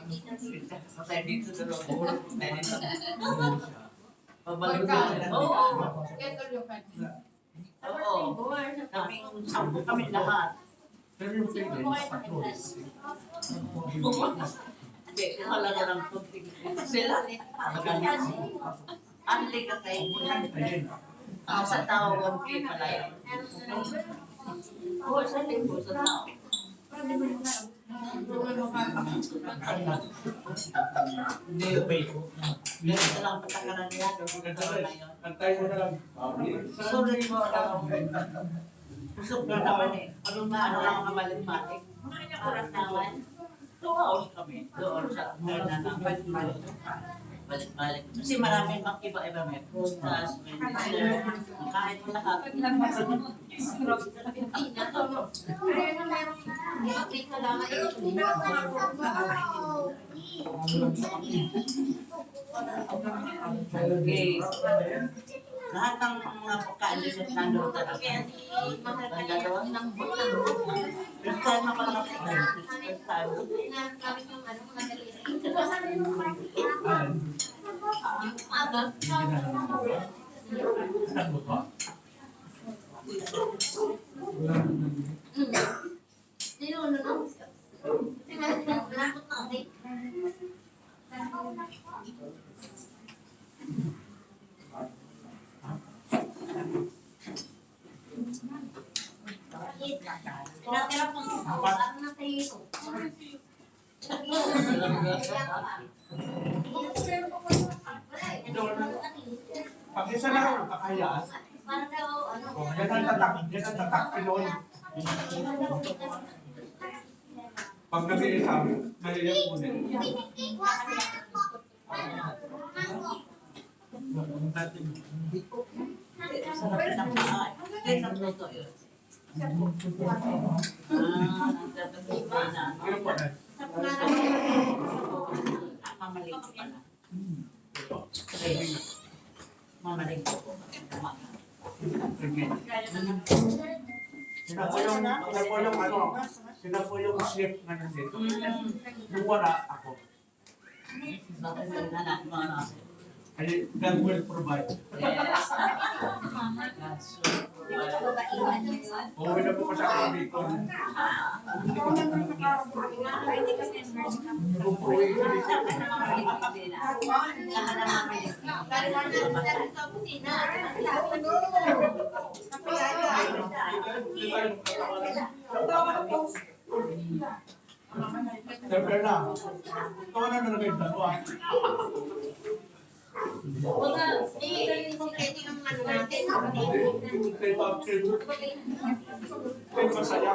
Masaya dito sa loob. Masaya dito. Pabalik-balik. Oo. Oo. Kaming 10 kami lahat. Pero yung feelings, patrols. Hindi, wala na ng kunting. Sila, magalit. Anli ka kayo. Ang sa tao, 1K pala yun. Oo, sa linggo, sa tao. Hindi, wait. Ganito lang patakaran niya. Antay mo na lang. Sorry mo lang. Busog na naman eh. Ano na, ano lang ang mabalik-balik. Parang naman. 2 hours kami doon sa balik-balik. Kasi marami bang iba-iba, may prutas, may dessert, kahit lahat. Okay. Lahat ng mga pagkain dito nandun talaga. Ang dalawa ng buwan. First time ako nakita. First time. Pag isa na ako kakayas, yan ang tatak, Pinoy. Pag nag-iisa, naliyak mo din. Sarap ng paan. Kaya nagluto yun. Nagtatagupa na. Ano po na? Mamaling ko pala. Mamaling ko po. Sila po yung chef na nandito. Nung wala ako, Bakit nagnanak mo na? ay God will provide. Yes. Uuwi na po ko sa akin dito. Siyempre na. Ito na nalagay yung dalawa. Kayo masaya.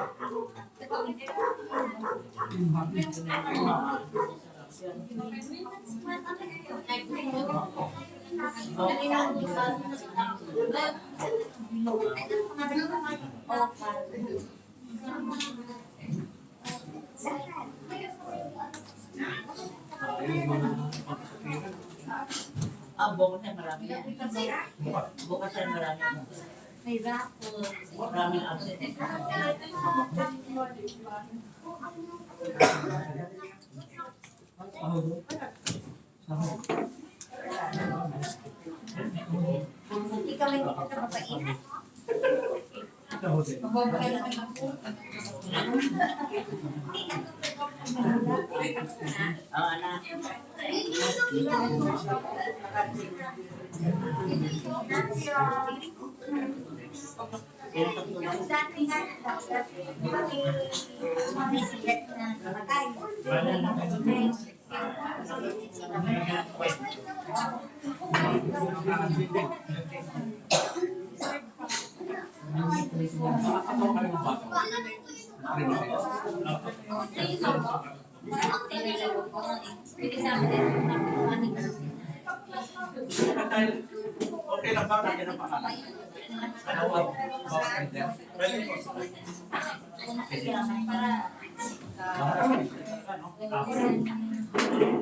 Bukas ay marami yan. Bukas ay marami yan. May raffle. Maraming absent. Hindi kami dito na mapainan. Magbabay naman ng Anak. dati nga, kami sigat na matay. Okay lang ba? Lagyan ng pangalan. Ano ba? Pwede po.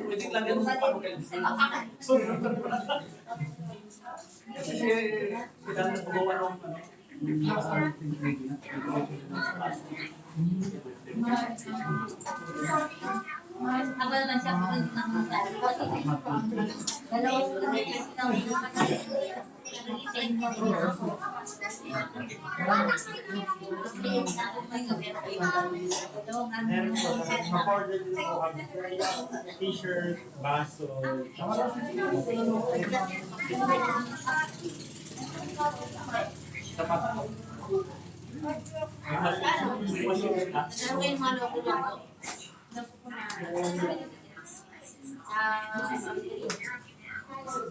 Pwede lagyan mo sa pangalan. Kasi sila nagpagawa ng Abal man siya kung ng masal. Dalawang Meron po, mag-order din po kami. T-shirt, baso,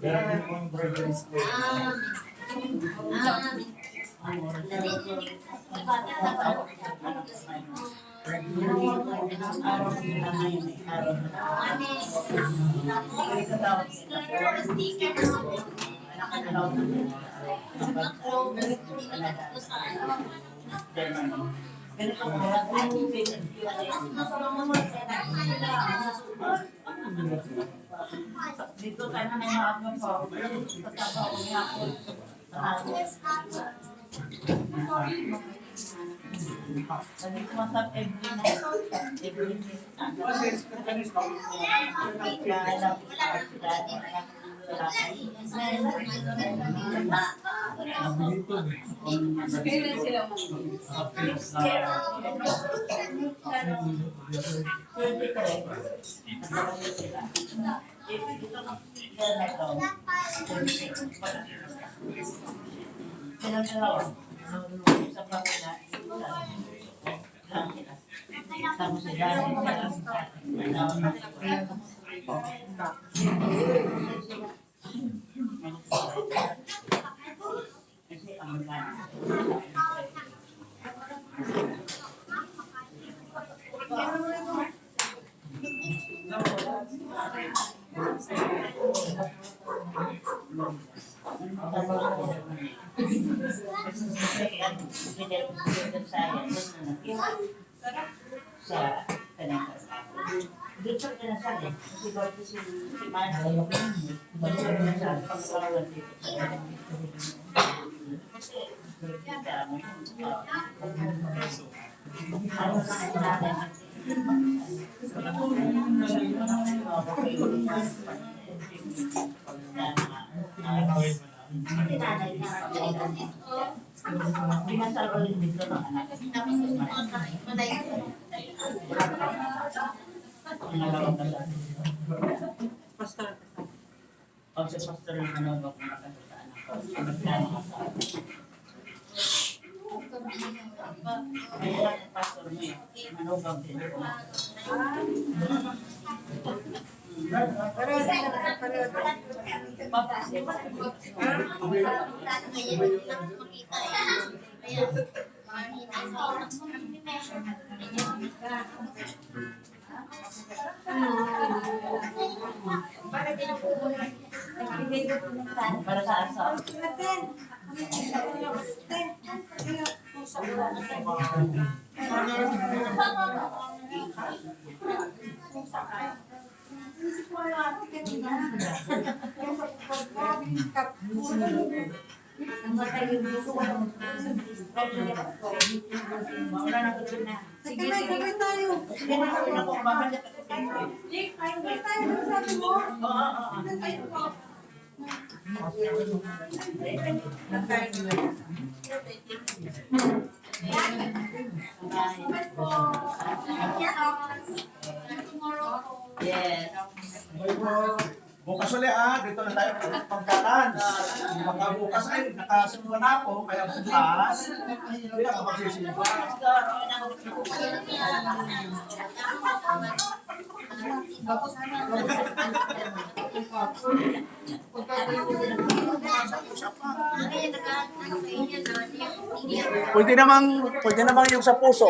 meron din po yung burger steak. Araw nila ngayon eh. Araw na. Kaya katawag nila. Nakakalaw na nila. Ganito ko ba? Dito tayo na may maaga pa. Pagkakaw niya ako. Sabi ko masap every night. Every night. Kailan sila sa kanang dito ka na sabi kasi bago si Mana dito na sa pagkawan dito kasi pinasal ulit dito ng anak. Pastor. O si pastor yung ano ba kung nakasal sa anak ko. Nagplano ka sa anak. Kaya ang pastor mo yun. Ano ba din ko? Para sa asa. Sige, sabay tayo. Sige na ako babalik. Jake, sabay tayo. Ano sabi mo? Yes. Bukas ulit dito na tayo pagkakan. Baka bukas ay nakasimula na ako, kaya bukas, hindi ako magsisimba. Pwede namang yung sa puso.